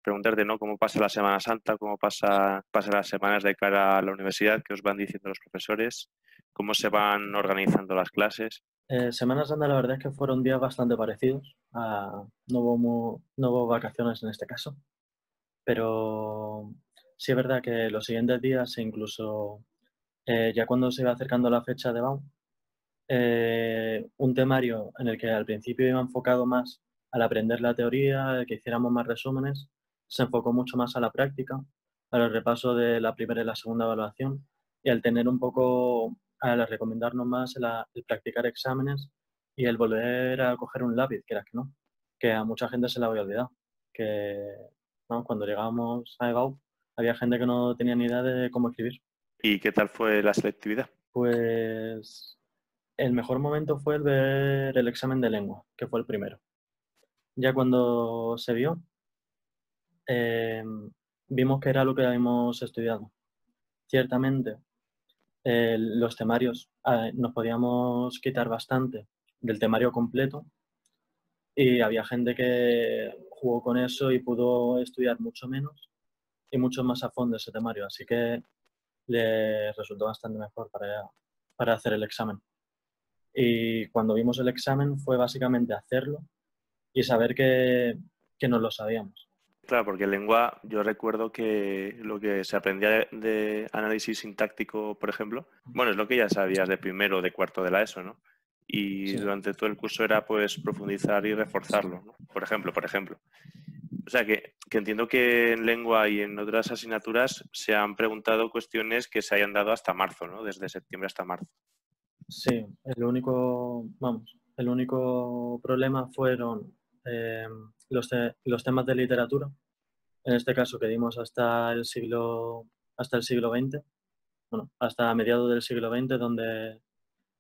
A: preguntarte, ¿no? ¿Cómo pasa la Semana Santa? ¿Cómo pasan las semanas de cara a la universidad? ¿Qué os van diciendo los profesores? ¿Cómo se van organizando las clases?
F: Semana Santa la verdad es que fueron días bastante parecidos. No hubo vacaciones en este caso, pero sí es verdad que los siguientes días, e incluso ya cuando se iba acercando la fecha de BAU, un temario en el que al principio iba enfocado más al aprender la teoría, que hiciéramos más resúmenes, se enfocó mucho más a la práctica, al repaso de la primera y la segunda evaluación y al tener un poco, al recomendarnos más el practicar exámenes y el volver a coger un lápiz, quieras que no, que a mucha gente se le había olvidado, que ¿no? Cuando llegábamos a EBAU había gente que no tenía ni idea de cómo escribir.
A: ¿Y qué tal fue la selectividad?
F: Pues el mejor momento fue el ver el examen de lengua, que fue el primero. Ya cuando se vio, eh, vimos que era lo que habíamos estudiado. Ciertamente, los temarios nos podíamos quitar bastante del temario completo y había gente que jugó con eso y pudo estudiar mucho menos y mucho más a fondo ese temario. Así que le resultó bastante mejor para hacer el examen. Y cuando vimos el examen fue básicamente hacerlo y saber que no lo sabíamos.
A: Claro, porque en lengua yo recuerdo que lo que se aprendía de análisis sintáctico, por ejemplo, bueno, es lo que ya sabías de primero o de cuarto de la ESO, ¿no? Y
F: Sí.
A: durante todo el curso era pues profundizar y reforzarlo, ¿no? Por ejemplo. O sea, que entiendo que en lengua y en otras asignaturas se han preguntado cuestiones que se hayan dado hasta marzo, ¿no? Desde septiembre hasta marzo.
F: Sí, el único problema fueron los temas de literatura, en este caso que dimos hasta el siglo XX, bueno, hasta mediados del siglo XX, donde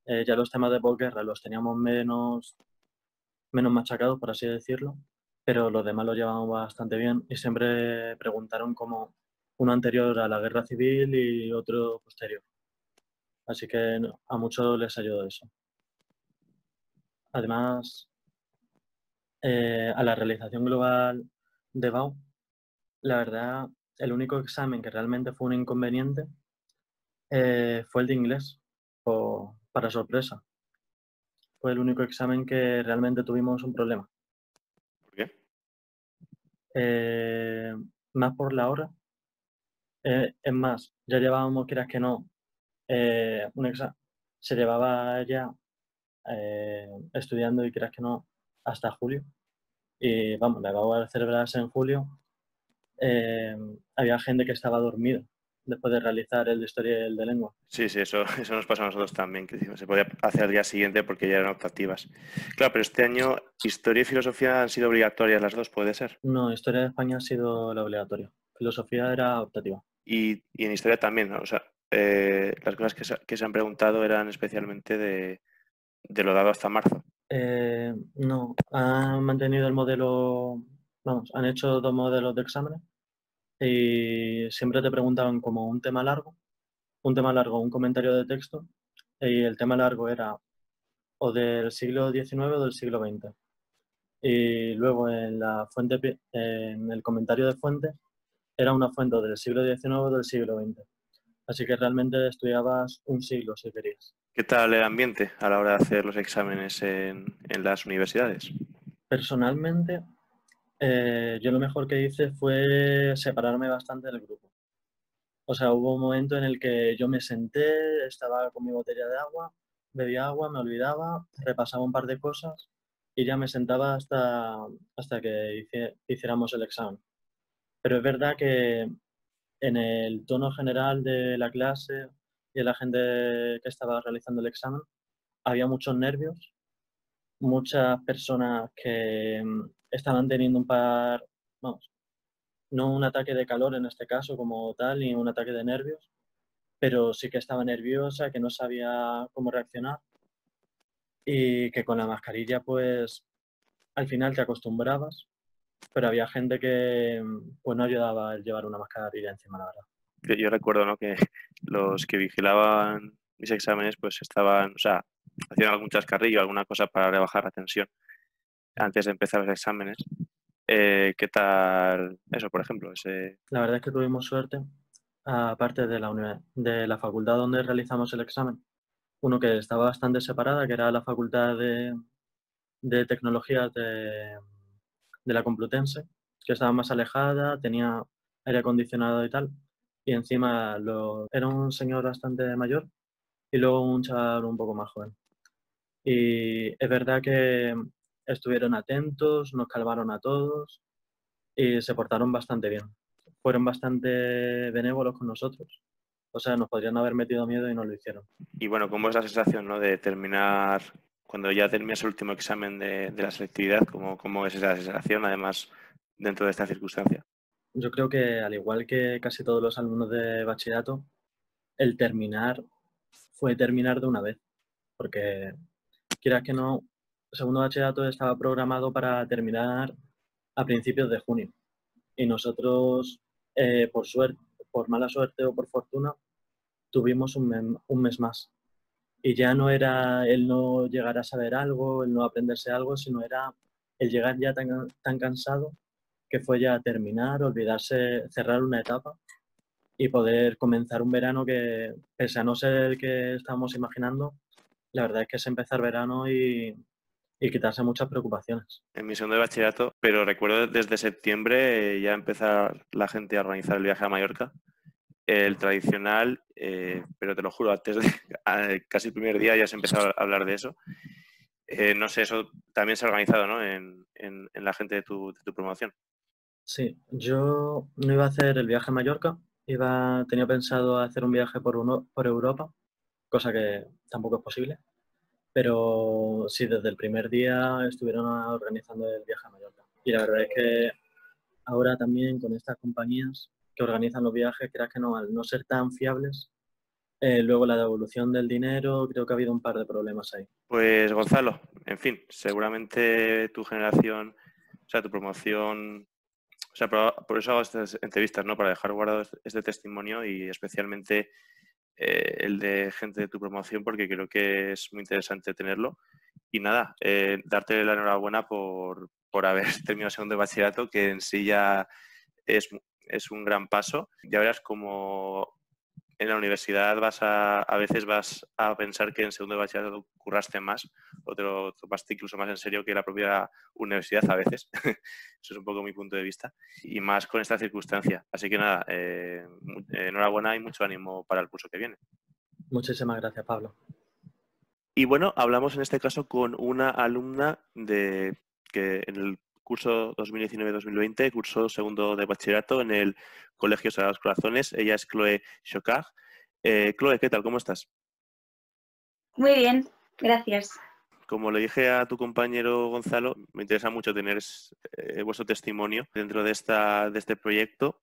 F: ya los temas de posguerra los teníamos menos machacados, por así decirlo, pero los demás los llevamos bastante bien y siempre preguntaron como uno anterior a la guerra civil y otro posterior. Así que a muchos les ayudó eso. Además, a la realización global de BAU, la verdad, el único examen que realmente fue un inconveniente fue el de inglés, para sorpresa. Fue el único examen que realmente tuvimos un problema.
A: ¿Por qué?
F: Más por la hora. Es más, ya llevábamos, quieras que no, un examen. Se llevaba ya estudiando y quieras que no, hasta julio. Y vamos, la acabo de celebrarse en julio. Había gente que estaba dormida después de realizar el de historia y el de lengua.
A: Sí, eso nos pasa a nosotros también, que se podía hacer al día siguiente porque ya eran optativas. Claro, pero este año historia y filosofía han sido obligatorias las dos, ¿puede ser?
F: No, historia de España ha sido la obligatoria. Filosofía era optativa.
A: Y en historia también, ¿no? O sea, las cosas que se han preguntado eran especialmente de lo dado hasta marzo.
F: No, han mantenido el modelo, vamos, han hecho 2 modelos de exámenes y siempre te preguntaban como un tema largo, un comentario de texto, y el tema largo era o del siglo XIX o del siglo XX. Y luego en el comentario de fuente era una fuente del siglo XIX o del siglo XX. Así que realmente estudiabas un siglo si querías.
A: ¿Qué tal el ambiente a la hora de hacer los exámenes en las universidades?
F: Personalmente, yo lo mejor que hice fue separarme bastante del grupo. O sea, hubo un momento en el que yo me senté, estaba con mi botella de agua, bebía agua, me olvidaba, repasaba un par de cosas y ya me sentaba hasta que hiciéramos el examen. Pero es verdad que en el tono general de la clase y de la gente que estaba realizando el examen, había muchos nervios, muchas personas que estaban teniendo vamos, no un ataque de calor en este caso como tal, ni un ataque de nervios, pero sí que estaba nerviosa, que no sabía cómo reaccionar y que con la mascarilla pues al final te acostumbrabas, pero había gente que pues no ayudaba el llevar una mascarilla encima, la verdad.
A: Yo recuerdo, ¿no? que los que vigilaban mis exámenes pues estaban, o sea, hacían algún chascarrillo, alguna cosa para rebajar la tensión antes de empezar los exámenes. ¿Qué tal eso, por ejemplo?
F: La verdad es que tuvimos suerte, aparte de de la facultad donde realizamos el examen, uno que estaba bastante separada, que era la facultad de tecnologías de la Complutense, que estaba más alejada, tenía aire acondicionado y tal, y encima era un señor bastante mayor y luego un chaval un poco más joven. Y es verdad que estuvieron atentos, nos calmaron a todos y se portaron bastante bien. Fueron bastante benévolos con nosotros. O sea, nos podrían haber metido miedo y no lo hicieron.
A: Y bueno, ¿cómo es la sensación, ¿no? De terminar, cuando ya terminas el último examen de la selectividad, ¿cómo es esa sensación, además, dentro de esta circunstancia?
F: Yo creo que, al igual que casi todos los alumnos de bachillerato, el terminar fue terminar de una vez. Porque, quieras que no, el segundo bachillerato estaba programado para terminar a principios de junio. Y nosotros, por suerte, por mala suerte o por fortuna, tuvimos un mes más. Y ya no era el no llegar a saber algo, el no aprenderse algo, sino era el llegar ya tan cansado que fue ya terminar, olvidarse, cerrar una etapa y poder comenzar un verano que, pese a no ser el que estábamos imaginando, la verdad es que es empezar verano y quitarse muchas preocupaciones.
A: En mi segundo de bachillerato, pero recuerdo desde septiembre ya empezar la gente a organizar el viaje a Mallorca. El tradicional, pero te lo juro, antes de casi el primer día ya se empezó a hablar de eso. No sé, eso también se ha organizado, ¿no? En la gente de tu promoción.
F: Sí, yo no iba a hacer el viaje a Mallorca, tenía pensado hacer un viaje por Europa, cosa que tampoco es posible, pero sí, desde el primer día estuvieron organizando el viaje a Mallorca. Y la verdad es que ahora también con estas compañías que organizan los viajes, creas que no, al no ser tan fiables, luego la devolución del dinero, creo que ha habido un par de problemas ahí.
A: Pues Gonzalo, en fin, seguramente tu generación, o sea, tu promoción, o sea, por eso hago estas entrevistas, ¿no? Para dejar guardado este testimonio y especialmente el de gente de tu promoción, porque creo que es muy interesante tenerlo. Y nada, darte la enhorabuena por haber terminado segundo de bachillerato, que en sí ya es un gran paso. Ya verás como en la universidad a veces vas a pensar que en segundo de bachillerato curraste más o te lo tomaste incluso más en serio que la propia universidad a veces. Eso es un poco mi punto de vista. Y más con esta circunstancia. Así que nada, enhorabuena y mucho ánimo para el curso que viene.
F: Muchísimas gracias, Pablo.
A: Y bueno, hablamos en este caso con una alumna que en el curso 2019-2020 cursó segundo de bachillerato en el Colegio Sagrados Corazones. Ella es Chloe Chocard. Chloe, ¿qué tal? ¿Cómo estás?
G: Muy bien, gracias.
A: Como le dije a tu compañero Gonzalo, me interesa mucho tener vuestro testimonio dentro de este proyecto.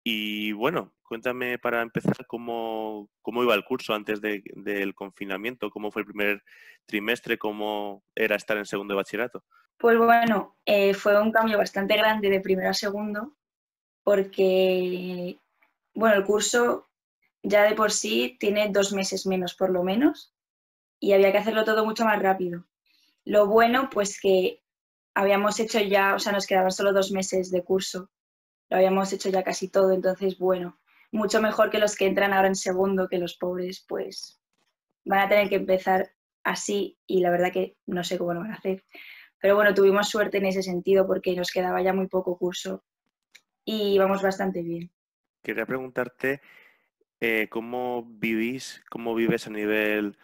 A: Y bueno, cuéntame para empezar cómo iba el curso antes del confinamiento, cómo fue el primer trimestre, cómo era estar en segundo de bachillerato.
G: Pues bueno, fue un cambio bastante grande de primero a segundo, porque bueno, el curso ya de por sí tiene 2 meses menos por lo menos y había que hacerlo todo mucho más rápido. Lo bueno, pues que habíamos hecho ya, o sea, nos quedaban solo 2 meses de curso, lo habíamos hecho ya casi todo, entonces bueno, mucho mejor que los que entran ahora en segundo, que los pobres pues van a tener que empezar así y la verdad que no sé cómo lo van a hacer. Pero bueno, tuvimos suerte en ese sentido porque nos quedaba ya muy poco curso y íbamos bastante bien.
A: Quería preguntarte cómo vives a nivel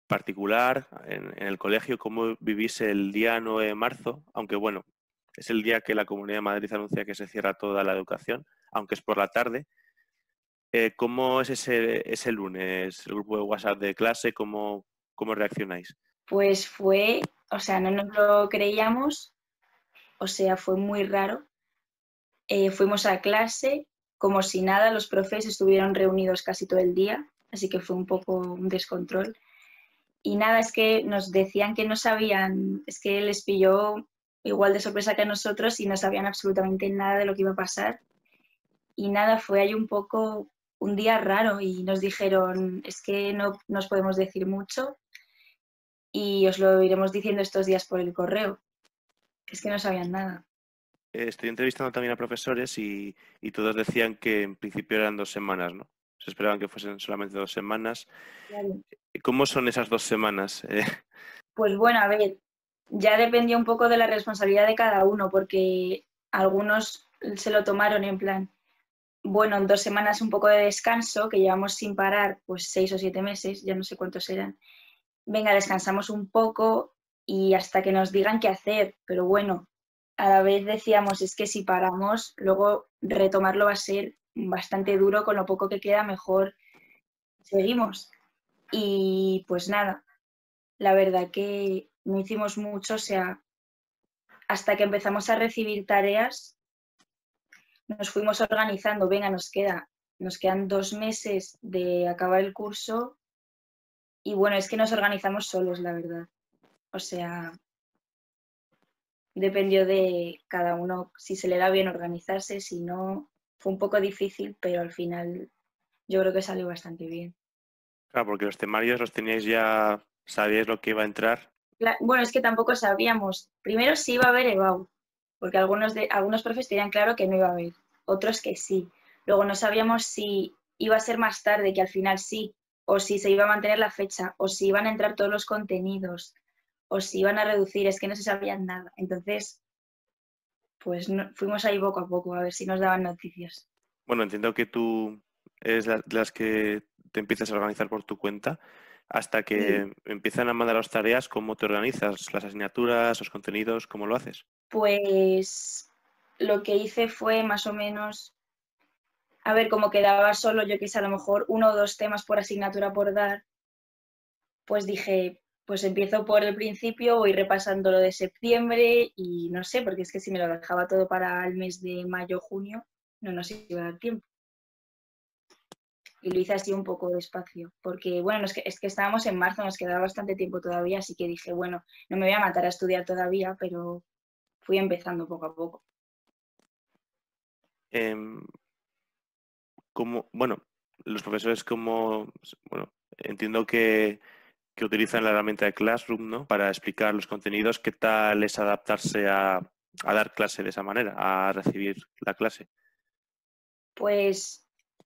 A: particular en el colegio, cómo vivís el día 9 de marzo, aunque bueno, es el día que la Comunidad de Madrid anuncia que se cierra toda la educación, aunque es por la tarde. ¿Cómo es ese lunes, el grupo de WhatsApp de clase? ¿Cómo reaccionáis?
G: Pues fue, o sea, no nos lo creíamos, o sea, fue muy raro. Fuimos a clase como si nada, los profes estuvieron reunidos casi todo el día, así que fue un poco un descontrol. Y nada, es que nos decían que no sabían, es que les pilló igual de sorpresa que a nosotros y no sabían absolutamente nada de lo que iba a pasar. Y nada, fue ahí un poco un día raro y nos dijeron, es que no nos podemos decir mucho y os lo iremos diciendo estos días por el correo. Es que no sabían nada.
A: estoy entrevistando también a profesores y todos decían que en principio eran 2 semanas, ¿no? Se esperaban que fuesen solamente 2 semanas.
G: Claro.
A: ¿Cómo son esas 2 semanas?
G: Pues bueno, a ver, ya dependía un poco de la responsabilidad de cada uno, porque algunos se lo tomaron en plan, bueno, en 2 semanas un poco de descanso, que llevamos sin parar pues 6 o 7 meses, ya no sé cuántos eran. Venga, descansamos un poco y hasta que nos digan qué hacer, pero bueno, a la vez decíamos, es que si paramos, luego retomarlo va a ser bastante duro, con lo poco que queda, mejor seguimos. Y pues nada, la verdad que no hicimos mucho, o sea, hasta que empezamos a recibir tareas, nos fuimos organizando, venga, nos quedan 2 meses de acabar el curso y bueno, es que nos organizamos solos, la verdad. O sea, dependió de cada uno si se le da bien organizarse, si no, fue un poco difícil, pero al final yo creo que salió bastante bien.
A: Claro, porque los temarios los teníais ya, sabíais lo que iba a entrar.
G: Bueno, es que tampoco sabíamos. Primero si iba a haber EBAU, porque algunos profes tenían claro que no iba a haber, otros que sí. Luego no sabíamos si iba a ser más tarde, que al final sí, o si se iba a mantener la fecha, o si iban a entrar todos los contenidos, o si iban a reducir, es que no se sabía nada. Entonces, pues fuimos ahí poco a poco a ver si nos daban noticias.
A: Bueno, entiendo que tú eres de las que te empiezas a organizar por tu cuenta. Hasta que
G: Sí.
A: empiezan a mandar las tareas, ¿cómo te organizas? ¿Las asignaturas, los contenidos? ¿Cómo lo haces?
G: Pues lo que hice fue más o menos, a ver, como quedaba solo, yo que sé, a lo mejor 1 o 2 temas por asignatura por dar, pues dije, pues empiezo por el principio, voy repasando lo de septiembre y no sé, porque es que si me lo dejaba todo para el mes de mayo, junio, no nos iba a dar tiempo. Y lo hice así un poco despacio, porque bueno, es que estábamos en marzo, nos quedaba bastante tiempo todavía, así que dije, bueno, no me voy a matar a estudiar todavía, pero fui empezando poco a poco.
A: Em, bueno, los profesores bueno, entiendo que utilizan la herramienta de Classroom, ¿no? Para explicar los contenidos. ¿Qué tal es adaptarse a dar clase de esa manera, a recibir la clase?
G: Pues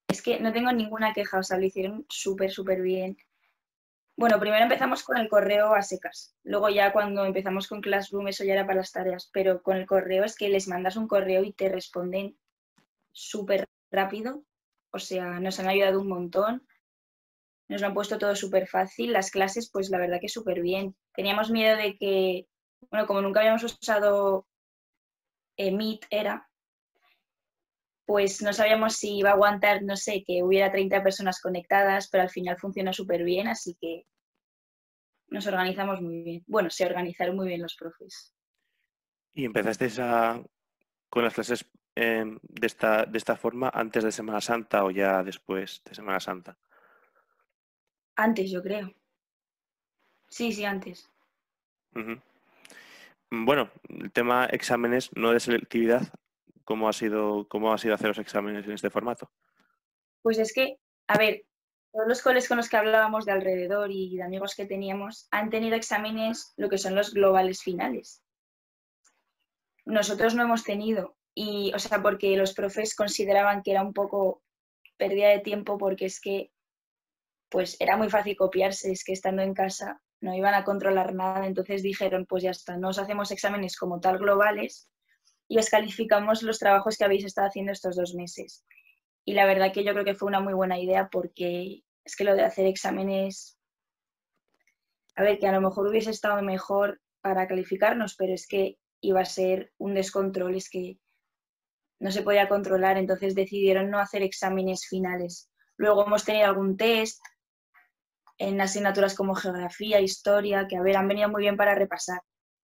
G: es que no tengo ninguna queja, o sea, lo hicieron súper, súper bien. Bueno, primero empezamos con el correo a secas, luego ya cuando empezamos con Classroom eso ya era para las tareas, pero con el correo es que les mandas un correo y te responden súper rápido, o sea, nos han ayudado un montón, nos lo han puesto todo súper fácil, las clases pues la verdad que súper bien. Teníamos miedo de que, bueno, como nunca habíamos usado Meet pues no sabíamos si iba a aguantar, no sé, que hubiera 30 personas conectadas, pero al final funcionó súper bien, así que nos organizamos muy bien. Bueno, se organizaron muy bien los profes.
A: ¿Y empezasteis con las clases de esta forma antes de Semana Santa o ya después de Semana Santa?
G: Antes, yo creo. Sí, sí, antes.
A: Ujú. Bueno, el tema exámenes, no de selectividad, cómo ha sido hacer los exámenes en este formato?
G: Pues es que, a ver, todos los coles con los que hablábamos de alrededor y de amigos que teníamos han tenido exámenes, lo que son los globales finales. Nosotros no hemos tenido, y, o sea, porque los profes consideraban que era un poco pérdida de tiempo porque es que pues era muy fácil copiarse, es que estando en casa no iban a controlar nada, entonces dijeron, pues ya está, no os hacemos exámenes como tal globales y os calificamos los trabajos que habéis estado haciendo estos 2 meses. Y la verdad que yo creo que fue una muy buena idea porque es que lo de hacer exámenes, a ver, que a lo mejor hubiese estado mejor para calificarnos, pero es que iba a ser un descontrol, es que no se podía controlar, entonces decidieron no hacer exámenes finales. Luego hemos tenido algún test en asignaturas como geografía, historia, que a ver, han venido muy bien para repasar.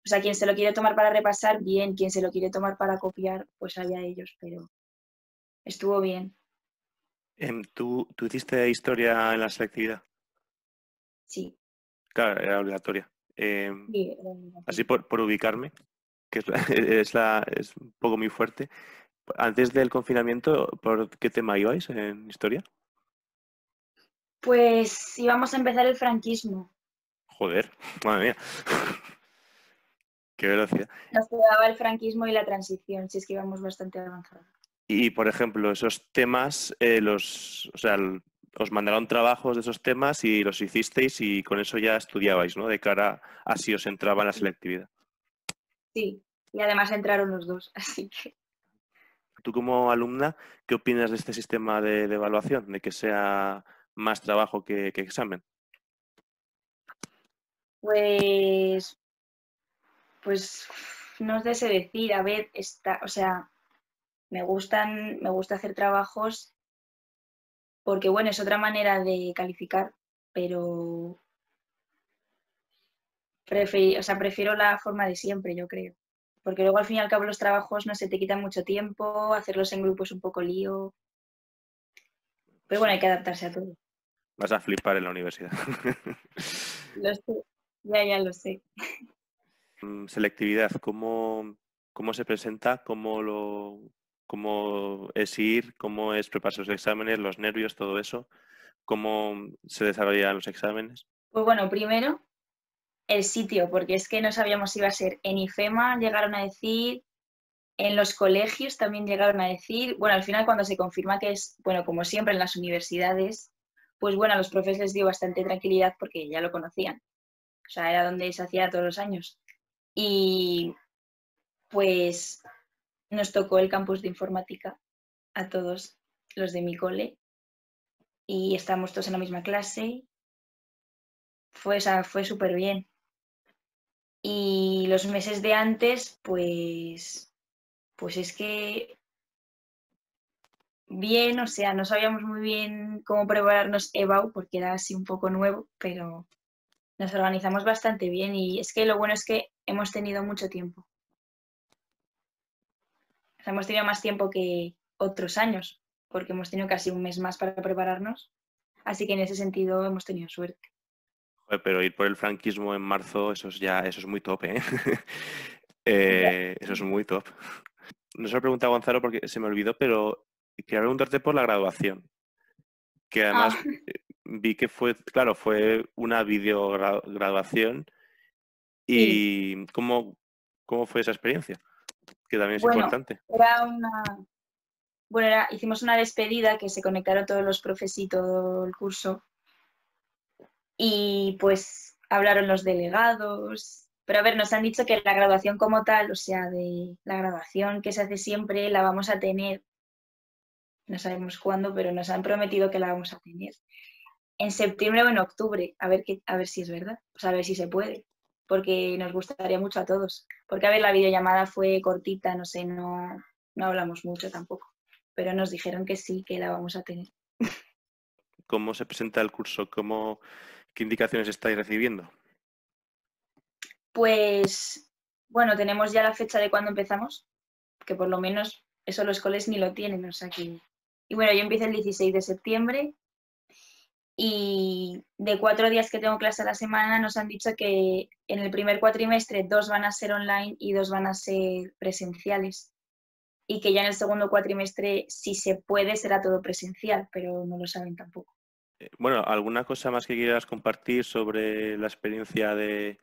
G: O sea, quien se lo quiere tomar para repasar, bien, quien se lo quiere tomar para copiar, pues allá ellos, pero estuvo bien,
A: ¿Tú hiciste historia en la selectividad?
G: sí.
A: Claro, era obligatoria.
G: Sí,
A: Así por ubicarme, que es, es un poco muy fuerte. Antes del confinamiento, ¿por qué tema ibais en historia?
G: pues íbamos a empezar el franquismo.
A: Joder, madre mía. Qué velocidad.
G: Nos quedaba el franquismo y la transición, si es que íbamos bastante avanzados.
A: Y, por ejemplo, esos temas, os mandaron trabajos de esos temas y los hicisteis y con eso ya estudiabais, ¿no? De cara a si os entraba en la selectividad.
G: Sí, y además entraron los dos, así que...
A: Tú como alumna, ¿qué opinas de este sistema de evaluación? De que sea más trabajo que examen.
G: Pues no os sé decir, a ver, me gusta hacer trabajos porque, bueno, es otra manera de calificar, pero prefiero la forma de siempre, yo creo. Porque luego al fin y al cabo los trabajos no se te quitan mucho tiempo, hacerlos en grupo es un poco lío. Pero bueno, hay que adaptarse a todo.
A: Vas a flipar en la universidad.
G: Lo sé, ya lo sé.
A: Selectividad, ¿cómo se presenta? ¿Cómo es ir? ¿Cómo es prepararse los exámenes? ¿Los nervios? Todo eso. ¿Cómo se desarrollan los exámenes?
G: Pues bueno, primero el sitio, porque es que no sabíamos si iba a ser en IFEMA, llegaron a decir, en los colegios también llegaron a decir, bueno, al final cuando se confirma que es, bueno, como siempre en las universidades, pues bueno, a los profes les dio bastante tranquilidad porque ya lo conocían. O sea, era donde se hacía todos los años. Y pues nos tocó el campus de informática a todos los de mi cole y estamos todos en la misma clase. Fue súper bien. Y los meses de antes, pues es que bien, o sea, no sabíamos muy bien cómo prepararnos EBAU porque era así un poco nuevo, pero nos organizamos bastante bien y es que lo bueno es que hemos tenido mucho tiempo. O sea, hemos tenido más tiempo que otros años porque hemos tenido casi un mes más para prepararnos, así que en ese sentido hemos tenido suerte.
A: Joder, pero ir por el franquismo en marzo, eso es muy top, ¿eh? Eso es muy top. No se lo he preguntado a Gonzalo porque se me olvidó, pero quería preguntarte por la graduación. Que además vi que fue una videograduación.
G: Sí.
A: ¿Y cómo fue esa experiencia? Que también es
G: Bueno,
A: importante.
G: hicimos una despedida que se conectaron todos los profes y todo el curso y pues hablaron los delegados. Pero a ver, nos han dicho que la graduación como tal, o sea, de la graduación que se hace siempre, la vamos a tener, no sabemos cuándo, pero nos han prometido que la vamos a tener en septiembre o en octubre, a ver si es verdad, o sea, a ver si se puede, porque nos gustaría mucho a todos. Porque, a ver, la videollamada fue cortita, no sé, no hablamos mucho tampoco, pero nos dijeron que sí, que la vamos a tener.
A: ¿Cómo se presenta el curso? ¿Qué indicaciones estáis recibiendo?
G: Pues, bueno, tenemos ya la fecha de cuándo empezamos, que por lo menos eso los coles ni lo tienen, o sea que... Y bueno, yo empiezo el 16 de septiembre y de 4 días que tengo clase a la semana nos han dicho que en el primer cuatrimestre 2 van a ser online y 2 van a ser presenciales. Y que ya en el segundo cuatrimestre, si se puede, será todo presencial, pero no lo saben tampoco.
A: Bueno, ¿alguna cosa más que quieras compartir sobre la experiencia de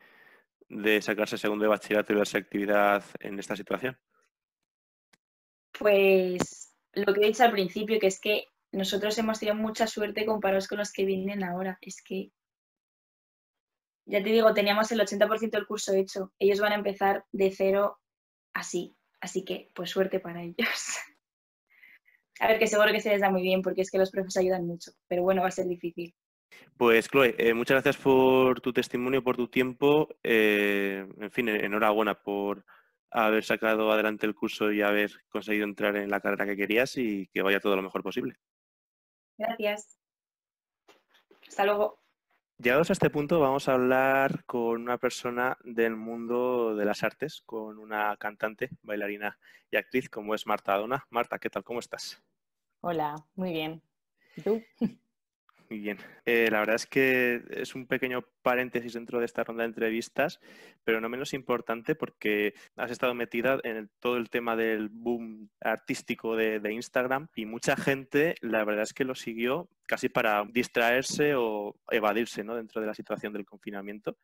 A: sacarse segundo de bachillerato y la selectividad en esta situación?
G: Pues lo que he dicho al principio, que es que nosotros hemos tenido mucha suerte comparados con los que vienen ahora. Es que, ya te digo, teníamos el 80% del curso hecho. Ellos van a empezar de cero así. Así que, pues suerte para ellos. A ver, que seguro que se les da muy bien porque es que los profes ayudan mucho. Pero bueno, va a ser difícil.
A: Pues Chloe, muchas gracias por tu testimonio, por tu tiempo. En fin, enhorabuena por haber sacado adelante el curso y haber conseguido entrar en la carrera que querías y que vaya todo lo mejor posible.
G: Gracias. Hasta luego.
A: Llegados a este punto, vamos a hablar con una persona del mundo de las artes, con una cantante, bailarina y actriz como es Marta Adona. Marta, ¿qué tal? ¿Cómo estás?
H: Hola, muy bien. ¿Y tú?
A: Muy bien. La verdad es que es un pequeño paréntesis dentro de esta ronda de entrevistas, pero no menos importante porque has estado metida en todo el tema del boom artístico de Instagram y mucha gente, la verdad es que lo siguió casi para distraerse o evadirse, ¿no? Dentro de la situación del confinamiento.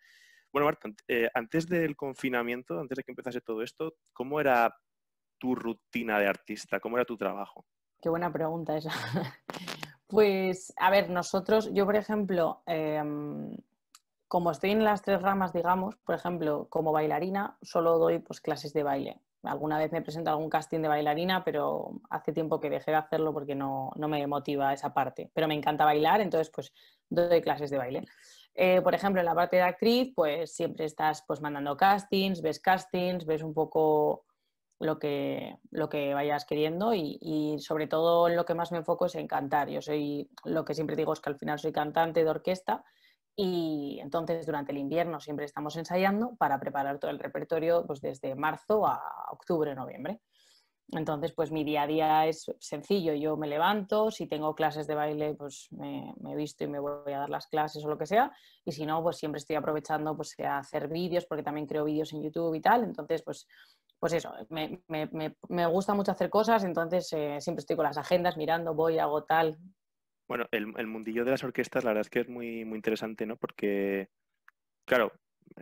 A: Bueno, Marta, antes del confinamiento, antes de que empezase todo esto, ¿cómo era tu rutina de artista? ¿Cómo era tu trabajo?
H: Qué buena pregunta esa. Pues, a ver, yo por ejemplo, como estoy en las 3 ramas, digamos, por ejemplo, como bailarina, solo doy pues clases de baile. Alguna vez me presento a algún casting de bailarina, pero hace tiempo que dejé de hacerlo porque no me motiva esa parte. Pero me encanta bailar, entonces pues doy clases de baile. Por ejemplo, en la parte de actriz, pues siempre estás pues mandando castings, ves un poco lo que vayas queriendo y sobre todo en lo que más me enfoco es en cantar. Lo que siempre digo es que al final soy cantante de orquesta y entonces durante el invierno siempre estamos ensayando para preparar todo el repertorio pues desde marzo a octubre, noviembre. Entonces, pues mi día a día es sencillo. Yo me levanto, si tengo clases de baile, pues me visto y me voy a dar las clases o lo que sea. Y si no, pues siempre estoy aprovechando pues, a hacer vídeos, porque también creo vídeos en YouTube y tal. Entonces, pues eso, me gusta mucho hacer cosas, entonces siempre estoy con las agendas mirando, voy, hago tal.
A: Bueno, el mundillo de las orquestas, la verdad es que es muy, muy interesante, ¿no? Porque, claro,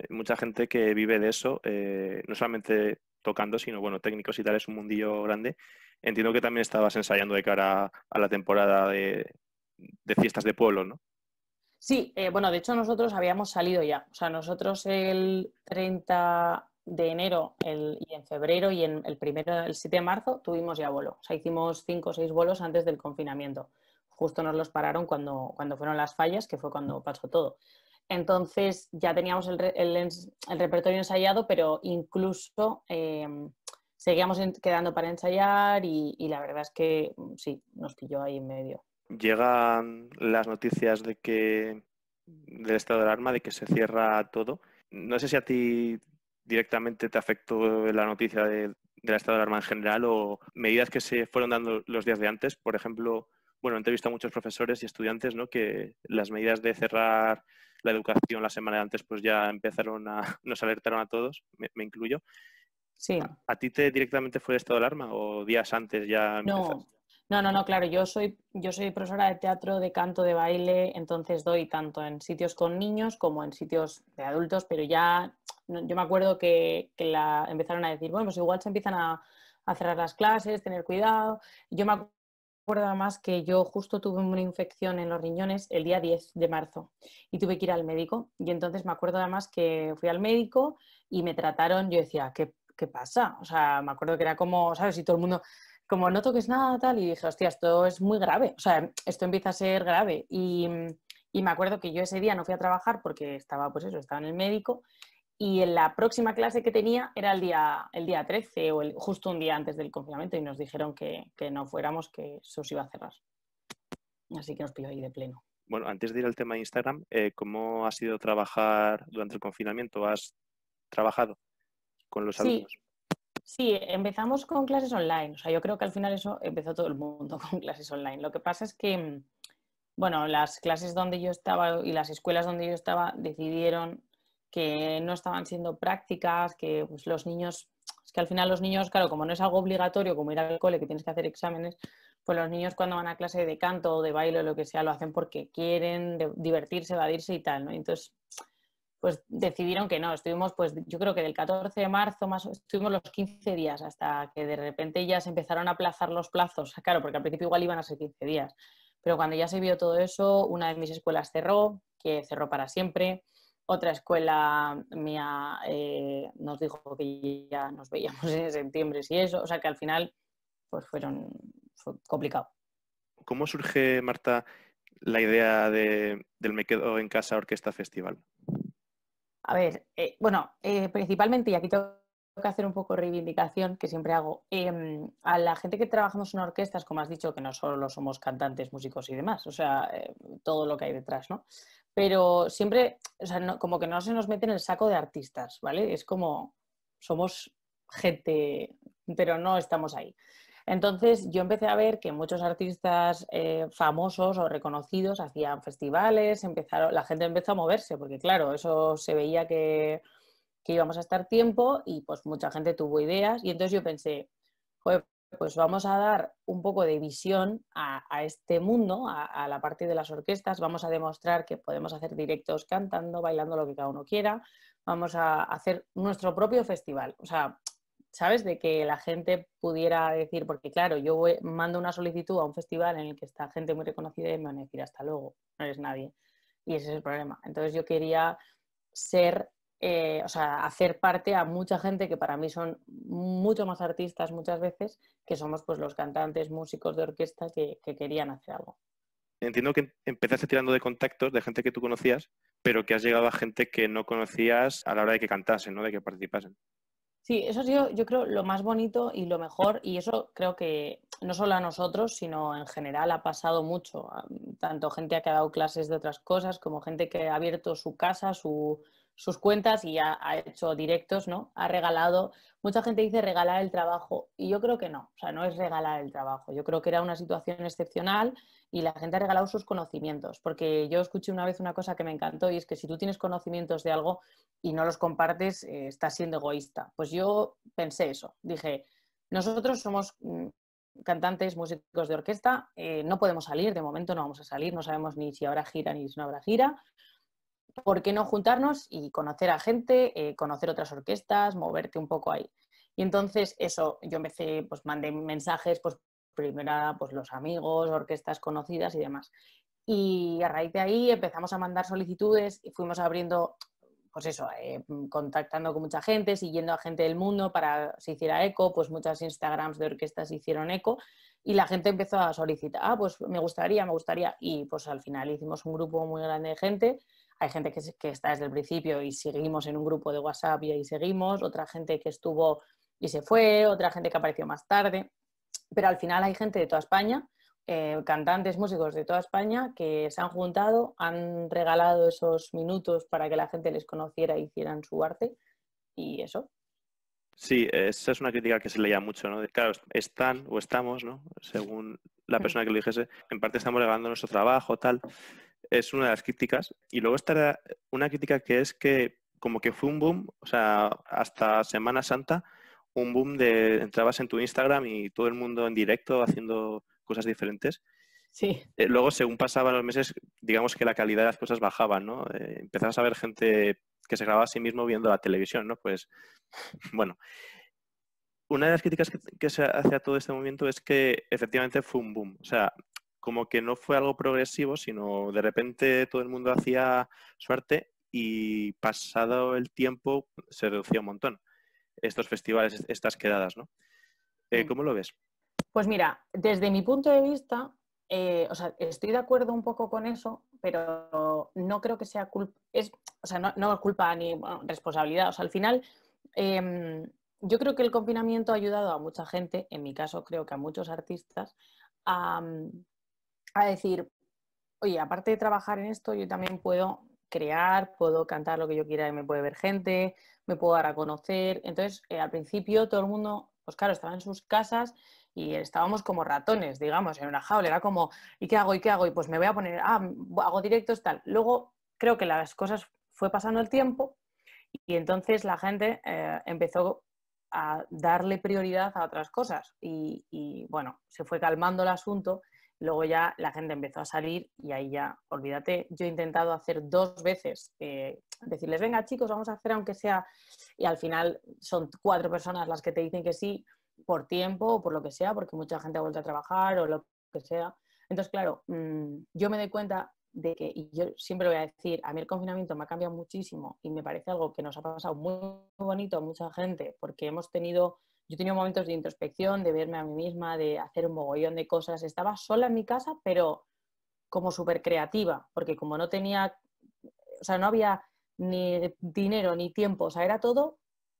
A: mucha gente que vive de eso, no solamente tocando, sino, bueno, técnicos y tal, es un mundillo grande. Entiendo que también estabas ensayando de cara a la temporada de fiestas de pueblo, ¿no?
H: Sí, bueno, de hecho nosotros habíamos salido ya. O sea, nosotros el 30 de enero y en febrero y el 7 de marzo tuvimos ya vuelo. O sea, hicimos 5 o 6 vuelos antes del confinamiento. Justo nos los pararon cuando fueron las fallas, que fue cuando pasó todo. Entonces ya teníamos el repertorio ensayado, pero incluso seguíamos quedando para ensayar y la verdad es que sí, nos pilló ahí en medio.
A: Llegan las noticias del estado de alarma, de que se cierra todo. No sé si a ti directamente te afectó la noticia del estado de alarma en general o medidas que se fueron dando los días de antes. Por ejemplo, bueno, he entrevistado a muchos profesores y estudiantes, ¿no? Que las medidas de cerrar la educación la semana de antes pues ya nos alertaron a todos, me incluyo.
H: Sí.
A: ¿A ti directamente fue el estado de alarma o días antes ya empezaste?
H: No, claro, yo soy profesora de teatro, de canto, de baile, entonces doy tanto en sitios con niños como en sitios de adultos, pero ya yo me acuerdo que empezaron a decir, bueno, pues igual se empiezan a cerrar las clases, tener cuidado. Yo me acuerdo además que yo justo tuve una infección en los riñones el día 10 de marzo y tuve que ir al médico y entonces me acuerdo además que fui al médico y me trataron, yo decía, ¿qué pasa? O sea, me acuerdo que era como, ¿sabes? Y todo el mundo como no toques nada, tal, y dije, hostia, esto es muy grave, o sea, esto empieza a ser grave. Y me acuerdo que yo ese día no fui a trabajar porque estaba, pues eso, estaba en el médico, y en la próxima clase que tenía era el día 13 o justo un día antes del confinamiento, y nos dijeron que no fuéramos, que eso se iba a cerrar. Así que nos pilló ahí de pleno.
A: Bueno, antes de ir al tema de Instagram, ¿cómo ha sido trabajar durante el confinamiento? ¿Has trabajado con los alumnos?
H: Sí, empezamos con clases online. O sea, yo creo que al final eso empezó todo el mundo con clases online. Lo que pasa es que, bueno, las clases donde yo estaba y las escuelas donde yo estaba decidieron que no estaban siendo prácticas, que pues, los niños, es que al final los niños, claro, como no es algo obligatorio, como ir al cole, que tienes que hacer exámenes, pues los niños cuando van a clase de canto o de baile o lo que sea, lo hacen porque quieren divertirse, evadirse y tal, ¿no? Entonces, pues decidieron que no. Estuvimos, pues yo creo que del 14 de marzo más estuvimos los 15 días hasta que de repente ya se empezaron a aplazar los plazos. Claro, porque al principio igual iban a ser 15 días. Pero cuando ya se vio todo eso, una de mis escuelas cerró, que cerró para siempre. Otra escuela mía nos dijo que ya nos veíamos en septiembre y eso. O sea que al final pues fue complicado.
A: ¿Cómo surge, Marta, la idea del Me Quedo en Casa Orquesta Festival?
H: A ver, principalmente, y aquí tengo que hacer un poco de reivindicación, que siempre hago, a la gente que trabajamos en orquestas, como has dicho, que no solo somos cantantes, músicos y demás, o sea, todo lo que hay detrás, ¿no? Pero siempre, o sea, como que no se nos mete en el saco de artistas, ¿vale? Es como, somos gente, pero no estamos ahí. Entonces yo empecé a ver que muchos artistas famosos o reconocidos hacían festivales, la gente empezó a moverse, porque claro, eso se veía que íbamos a estar tiempo y pues mucha gente tuvo ideas y entonces yo pensé, joder, pues vamos a dar un poco de visión a este mundo, a la parte de las orquestas, vamos a demostrar que podemos hacer directos cantando, bailando, lo que cada uno quiera, vamos a hacer nuestro propio festival. O sea, ¿sabes? De que la gente pudiera decir, porque claro, yo mando una solicitud a un festival en el que está gente muy reconocida y me van a decir hasta luego, no eres nadie. Y ese es el problema. Entonces yo quería ser, o sea, hacer parte a mucha gente que para mí son mucho más artistas muchas veces, que somos pues los cantantes, músicos de orquesta que querían hacer algo.
A: Entiendo que empezaste tirando de contactos de gente que tú conocías, pero que has llegado a gente que no conocías a la hora de que cantasen, ¿no? De que participasen.
H: Sí, eso ha sido, yo creo, lo más bonito y lo mejor, y eso creo que no solo a nosotros, sino en general ha pasado mucho. Tanto gente que ha dado clases de otras cosas, como gente que ha abierto su casa, sus cuentas y ha hecho directos, ¿no? Ha regalado, mucha gente dice regalar el trabajo, y yo creo que no, o sea, no es regalar el trabajo. Yo creo que era una situación excepcional y la gente ha regalado sus conocimientos, porque yo escuché una vez una cosa que me encantó y es que si tú tienes conocimientos de algo y no los compartes, estás siendo egoísta. Pues yo pensé eso, dije, nosotros somos cantantes, músicos de orquesta, no podemos salir, de momento no vamos a salir, no sabemos ni si habrá gira ni si no habrá gira. ¿Por qué no juntarnos y conocer a gente, conocer otras orquestas, moverte un poco ahí? Y entonces eso, yo empecé, pues mandé mensajes, pues primero pues los amigos, orquestas conocidas y demás. Y a raíz de ahí empezamos a mandar solicitudes y fuimos abriendo, pues eso, contactando con mucha gente, siguiendo a gente del mundo para que se hiciera eco, pues muchas Instagrams de orquestas hicieron eco y la gente empezó a solicitar, pues me gustaría, y pues al final hicimos un grupo muy grande de gente. Hay gente que está desde el principio y seguimos en un grupo de WhatsApp y ahí seguimos, otra gente que estuvo y se fue, otra gente que apareció más tarde, pero al final hay gente de toda España, cantantes, músicos de toda España que se han juntado, han regalado esos minutos para que la gente les conociera e hicieran su arte y eso.
A: Sí, esa es una crítica que se leía mucho, ¿no? Claro, están o estamos, ¿no? Según la persona que lo dijese, en parte estamos regalando nuestro trabajo, tal. Es una de las críticas. Y luego está una crítica que es que como que fue un boom, o sea, hasta Semana Santa, un boom de entrabas en tu Instagram y todo el mundo en directo haciendo cosas diferentes.
H: Sí.
A: Luego, según pasaban los meses, digamos que la calidad de las cosas bajaba, ¿no? Empezabas a ver gente que se grababa a sí mismo viendo la televisión, ¿no? Pues, bueno. Una de las críticas que se hace a todo este movimiento es que efectivamente fue un boom. O sea, como que no fue algo progresivo, sino de repente todo el mundo hacía su arte y pasado el tiempo se reducía un montón estos festivales, estas quedadas, ¿no? ¿Cómo lo ves?
H: Pues mira, desde mi punto de vista, o sea, estoy de acuerdo un poco con eso, pero no creo que sea culpa, o sea, no es culpa ni responsabilidad. O sea, al final, yo creo que el confinamiento ha ayudado a mucha gente, en mi caso creo que a muchos artistas, a decir, oye, aparte de trabajar en esto, yo también puedo crear, puedo cantar lo que yo quiera y me puede ver gente, me puedo dar a conocer. Entonces, al principio todo el mundo, pues claro, estaba en sus casas y estábamos como ratones, digamos, en una jaula. Era como, ¿y qué hago? ¿Y qué hago? Y pues me voy a poner, hago directos, tal. Luego creo que las cosas fue pasando el tiempo y entonces la gente empezó a darle prioridad a otras cosas y bueno, se fue calmando el asunto. Luego ya la gente empezó a salir y ahí ya, olvídate, yo he intentado hacer 2 veces, decirles, venga chicos, vamos a hacer aunque sea, y al final son 4 personas las que te dicen que sí por tiempo o por lo que sea, porque mucha gente ha vuelto a trabajar o lo que sea. Entonces, claro, yo me doy cuenta de que, y yo siempre voy a decir, a mí el confinamiento me ha cambiado muchísimo y me parece algo que nos ha pasado muy, muy bonito a mucha gente, porque yo he tenido momentos de introspección, de verme a mí misma, de hacer un mogollón de cosas. Estaba sola en mi casa, pero como súper creativa, porque como no tenía, o sea, no había ni dinero ni tiempo, o sea, era todo,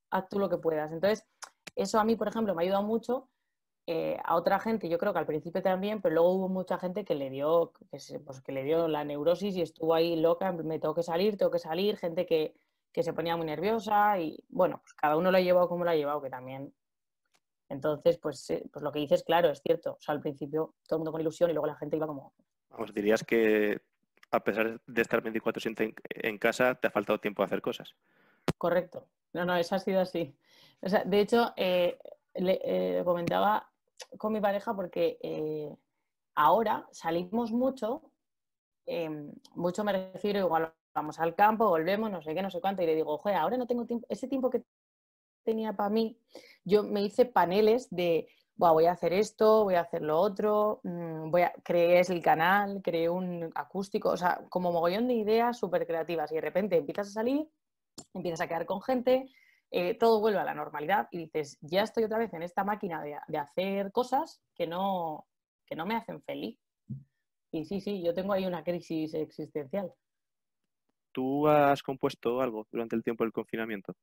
H: haz tú lo que puedas. Entonces, eso a mí, por ejemplo, me ha ayudado mucho. A otra gente, yo creo que al principio también, pero luego hubo mucha gente que le dio la neurosis y estuvo ahí loca, me tengo que salir, gente que se ponía muy nerviosa y bueno, pues cada uno lo ha llevado como lo ha llevado, que también. Entonces, pues lo que dices, claro, es cierto. O sea, al principio todo el mundo con ilusión y luego la gente iba como...
A: Vamos, dirías que a pesar de estar 24/7 en casa, te ha faltado tiempo a hacer cosas.
H: Correcto. No, eso ha sido así. O sea, de hecho, le comentaba con mi pareja porque ahora salimos mucho me refiero igual vamos al campo, volvemos, no sé qué, no sé cuánto, y le digo, joder, ahora no tengo tiempo, ese tiempo que tenía para mí, yo me hice paneles de, voy a hacer esto, voy a hacer lo otro, creé el canal, creé un acústico, o sea, como mogollón de ideas súper creativas, y de repente empiezas a salir, empiezas a quedar con gente, todo vuelve a la normalidad y dices, ya estoy otra vez en esta máquina de hacer cosas que no me hacen feliz. Y sí, yo tengo ahí una crisis existencial.
A: ¿Tú has compuesto algo durante el tiempo del confinamiento?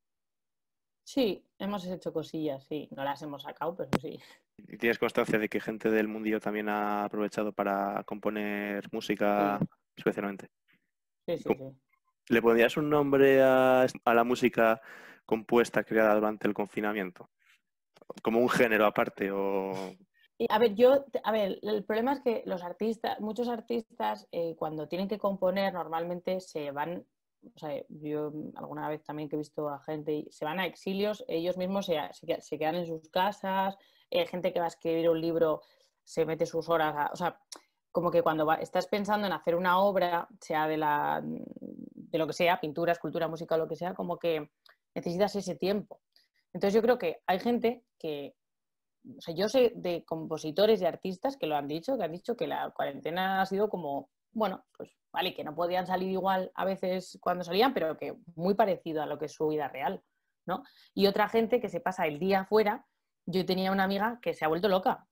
H: Sí, hemos hecho cosillas, sí. No las hemos sacado, pero sí.
A: ¿Y tienes constancia de que gente del mundillo también ha aprovechado para componer música
H: Sí.
A: especialmente?
H: Sí.
A: ¿Le pondrías un nombre a la música compuesta, creada durante el confinamiento? ¿Como un género aparte o...?
H: A ver, el problema es que muchos artistas, cuando tienen que componer, normalmente se van, o sea, yo alguna vez también que he visto a gente, se van a exilios, ellos mismos se quedan en sus casas, gente que va a escribir un libro se mete sus horas, o sea, como que cuando estás pensando en hacer una obra, sea de lo que sea, pintura, escultura, música, lo que sea, como que necesitas ese tiempo. Entonces yo creo que hay gente que, o sea, yo sé de compositores y artistas que lo han dicho, que han dicho que la cuarentena ha sido como, bueno, pues vale, que no podían salir igual a veces cuando salían, pero que muy parecido a lo que es su vida real, ¿no? Y otra gente que se pasa el día afuera. Yo tenía una amiga que se ha vuelto loca,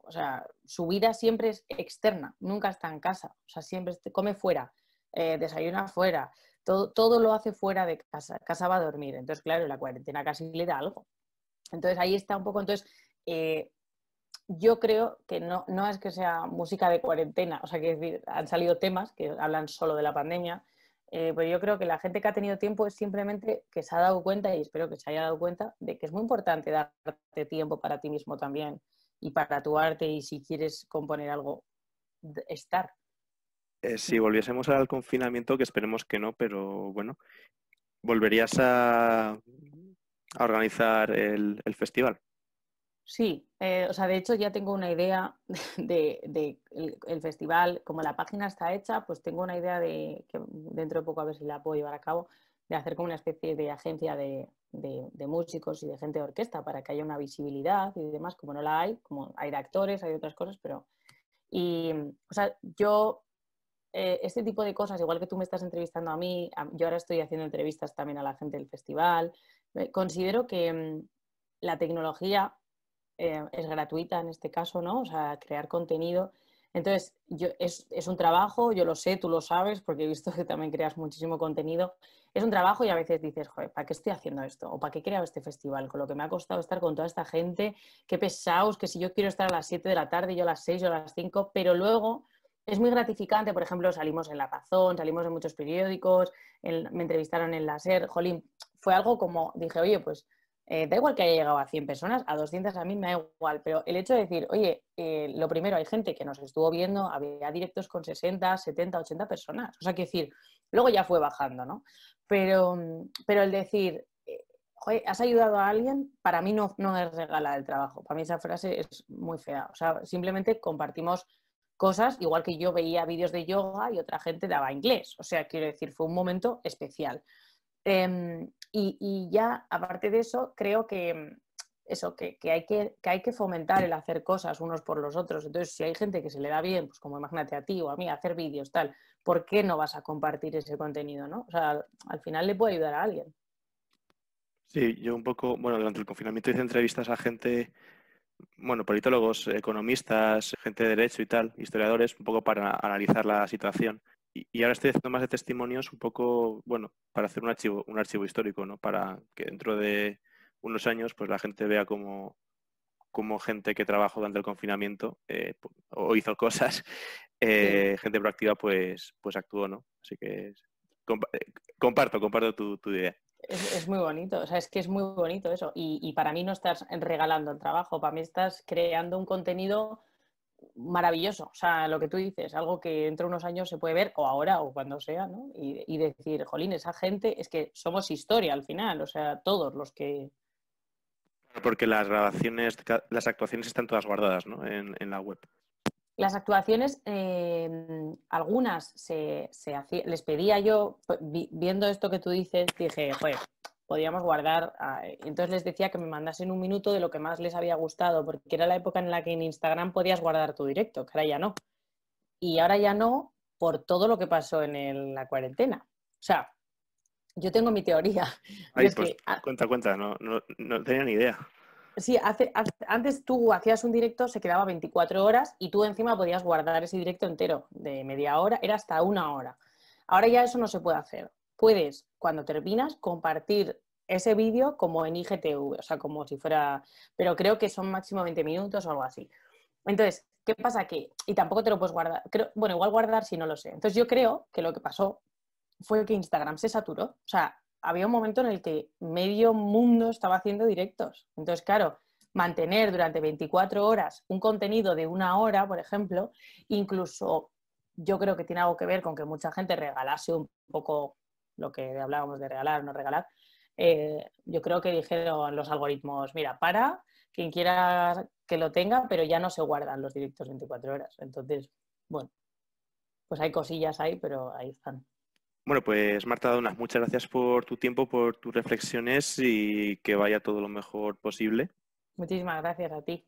H: o sea, su vida siempre es externa, nunca está en casa, o sea, siempre come fuera, desayuna fuera, todo lo hace fuera de casa va a dormir. Entonces, claro, la cuarentena casi le da algo. Entonces ahí está un poco, entonces yo creo que no es que sea música de cuarentena, o sea, que es decir, han salido temas que hablan solo de la pandemia, pero yo creo que la gente que ha tenido tiempo es simplemente que se ha dado cuenta, y espero que se haya dado cuenta, de que es muy importante darte tiempo para ti mismo también y para tu arte, y si quieres componer algo, estar.
A: Si volviésemos al confinamiento, que esperemos que no, pero bueno, ¿volverías a organizar el festival?
H: Sí, o sea, de hecho ya tengo una idea de el festival, como la página está hecha, pues tengo una idea de que dentro de poco a ver si la puedo llevar a cabo, de hacer como una especie de agencia de músicos y de gente de orquesta para que haya una visibilidad y demás, como no la hay, como hay de actores, hay de otras cosas, pero... Y, o sea, yo, este tipo de cosas, igual que tú me estás entrevistando a mí, yo ahora estoy haciendo entrevistas también a la gente del festival, considero que la tecnología es gratuita en este caso, ¿no? O sea, crear contenido. Entonces, es un trabajo, yo lo sé, tú lo sabes, porque he visto que también creas muchísimo contenido. Es un trabajo y a veces dices, joder, ¿para qué estoy haciendo esto? ¿O para qué he creado este festival? Con lo que me ha costado estar con toda esta gente, qué pesados, que si yo quiero estar a las 7 de la tarde, yo a las 6, yo a las 5, pero luego es muy gratificante. Por ejemplo, salimos en La Razón, salimos en muchos periódicos, me entrevistaron en la SER, jolín, fue algo como, dije, oye, pues da igual que haya llegado a 100 personas, a 200 a mí me da igual, pero el hecho de decir, oye, lo primero, hay gente que nos estuvo viendo, había directos con 60, 70, 80 personas, o sea, quiero decir, luego ya fue bajando, ¿no? Pero el decir, joder, ¿has ayudado a alguien? Para mí no es regalar el trabajo, para mí esa frase es muy fea, o sea, simplemente compartimos cosas, igual que yo veía vídeos de yoga y otra gente daba inglés, o sea, quiero decir, fue un momento especial. Y ya, aparte de eso, creo que hay que fomentar el hacer cosas unos por los otros. Entonces, si hay gente que se le da bien, pues como imagínate a ti o a mí, hacer vídeos, tal, ¿por qué no vas a compartir ese contenido, no? O sea, al final le puede ayudar a alguien.
A: Sí, yo un poco, bueno, durante el confinamiento hice entrevistas a gente, bueno, politólogos, economistas, gente de derecho y tal, historiadores, un poco para analizar la situación. Y ahora estoy haciendo más de testimonios un poco, bueno, para hacer un archivo histórico, ¿no? Para que dentro de unos años, pues la gente vea cómo gente que trabajó durante el confinamiento o hizo cosas, gente proactiva, pues actuó, ¿no? Así que comparto tu idea.
H: Es muy bonito, o sea, es que es muy bonito eso. Y para mí no estás regalando el trabajo, para mí estás creando un contenido maravilloso. O sea, lo que tú dices, algo que dentro de unos años se puede ver, o ahora, o cuando sea, ¿no? Y decir, jolín, esa gente, es que somos historia al final, o sea, todos los que...
A: Porque las grabaciones, las actuaciones están todas guardadas, ¿no? En la web.
H: Las actuaciones, algunas les pedía yo, viendo esto que tú dices, dije, joder, podíamos guardar. Entonces les decía que me mandasen un minuto de lo que más les había gustado, porque era la época en la que en Instagram podías guardar tu directo, que ahora ya no. Y ahora ya no, por todo lo que pasó en la cuarentena. O sea, yo tengo mi teoría.
A: Ay, pues cuenta, no tenía ni idea.
H: Sí, antes tú hacías un directo, se quedaba 24 horas y tú encima podías guardar ese directo entero de media hora, era hasta 1 hora. Ahora ya eso no se puede hacer. Puedes, cuando terminas, compartir ese vídeo como en IGTV, o sea, como si fuera... Pero creo que son máximo 20 minutos o algo así. Entonces, ¿qué pasa? Y tampoco te lo puedes guardar. Bueno, igual guardar si no lo sé. Entonces yo creo que lo que pasó fue que Instagram se saturó. O sea, había un momento en el que medio mundo estaba haciendo directos. Entonces, claro, mantener durante 24 horas un contenido de 1 hora, por ejemplo, incluso yo creo que tiene algo que ver con que mucha gente regalase un poco lo que hablábamos de regalar o no regalar. Yo creo que dijeron los algoritmos, mira, quien quiera que lo tenga, pero ya no se guardan los directos 24 horas. Entonces, bueno, pues hay cosillas ahí, pero ahí están.
A: Bueno, pues Marta Daunas, muchas gracias por tu tiempo, por tus reflexiones y que vaya todo lo mejor posible.
H: Muchísimas gracias a ti.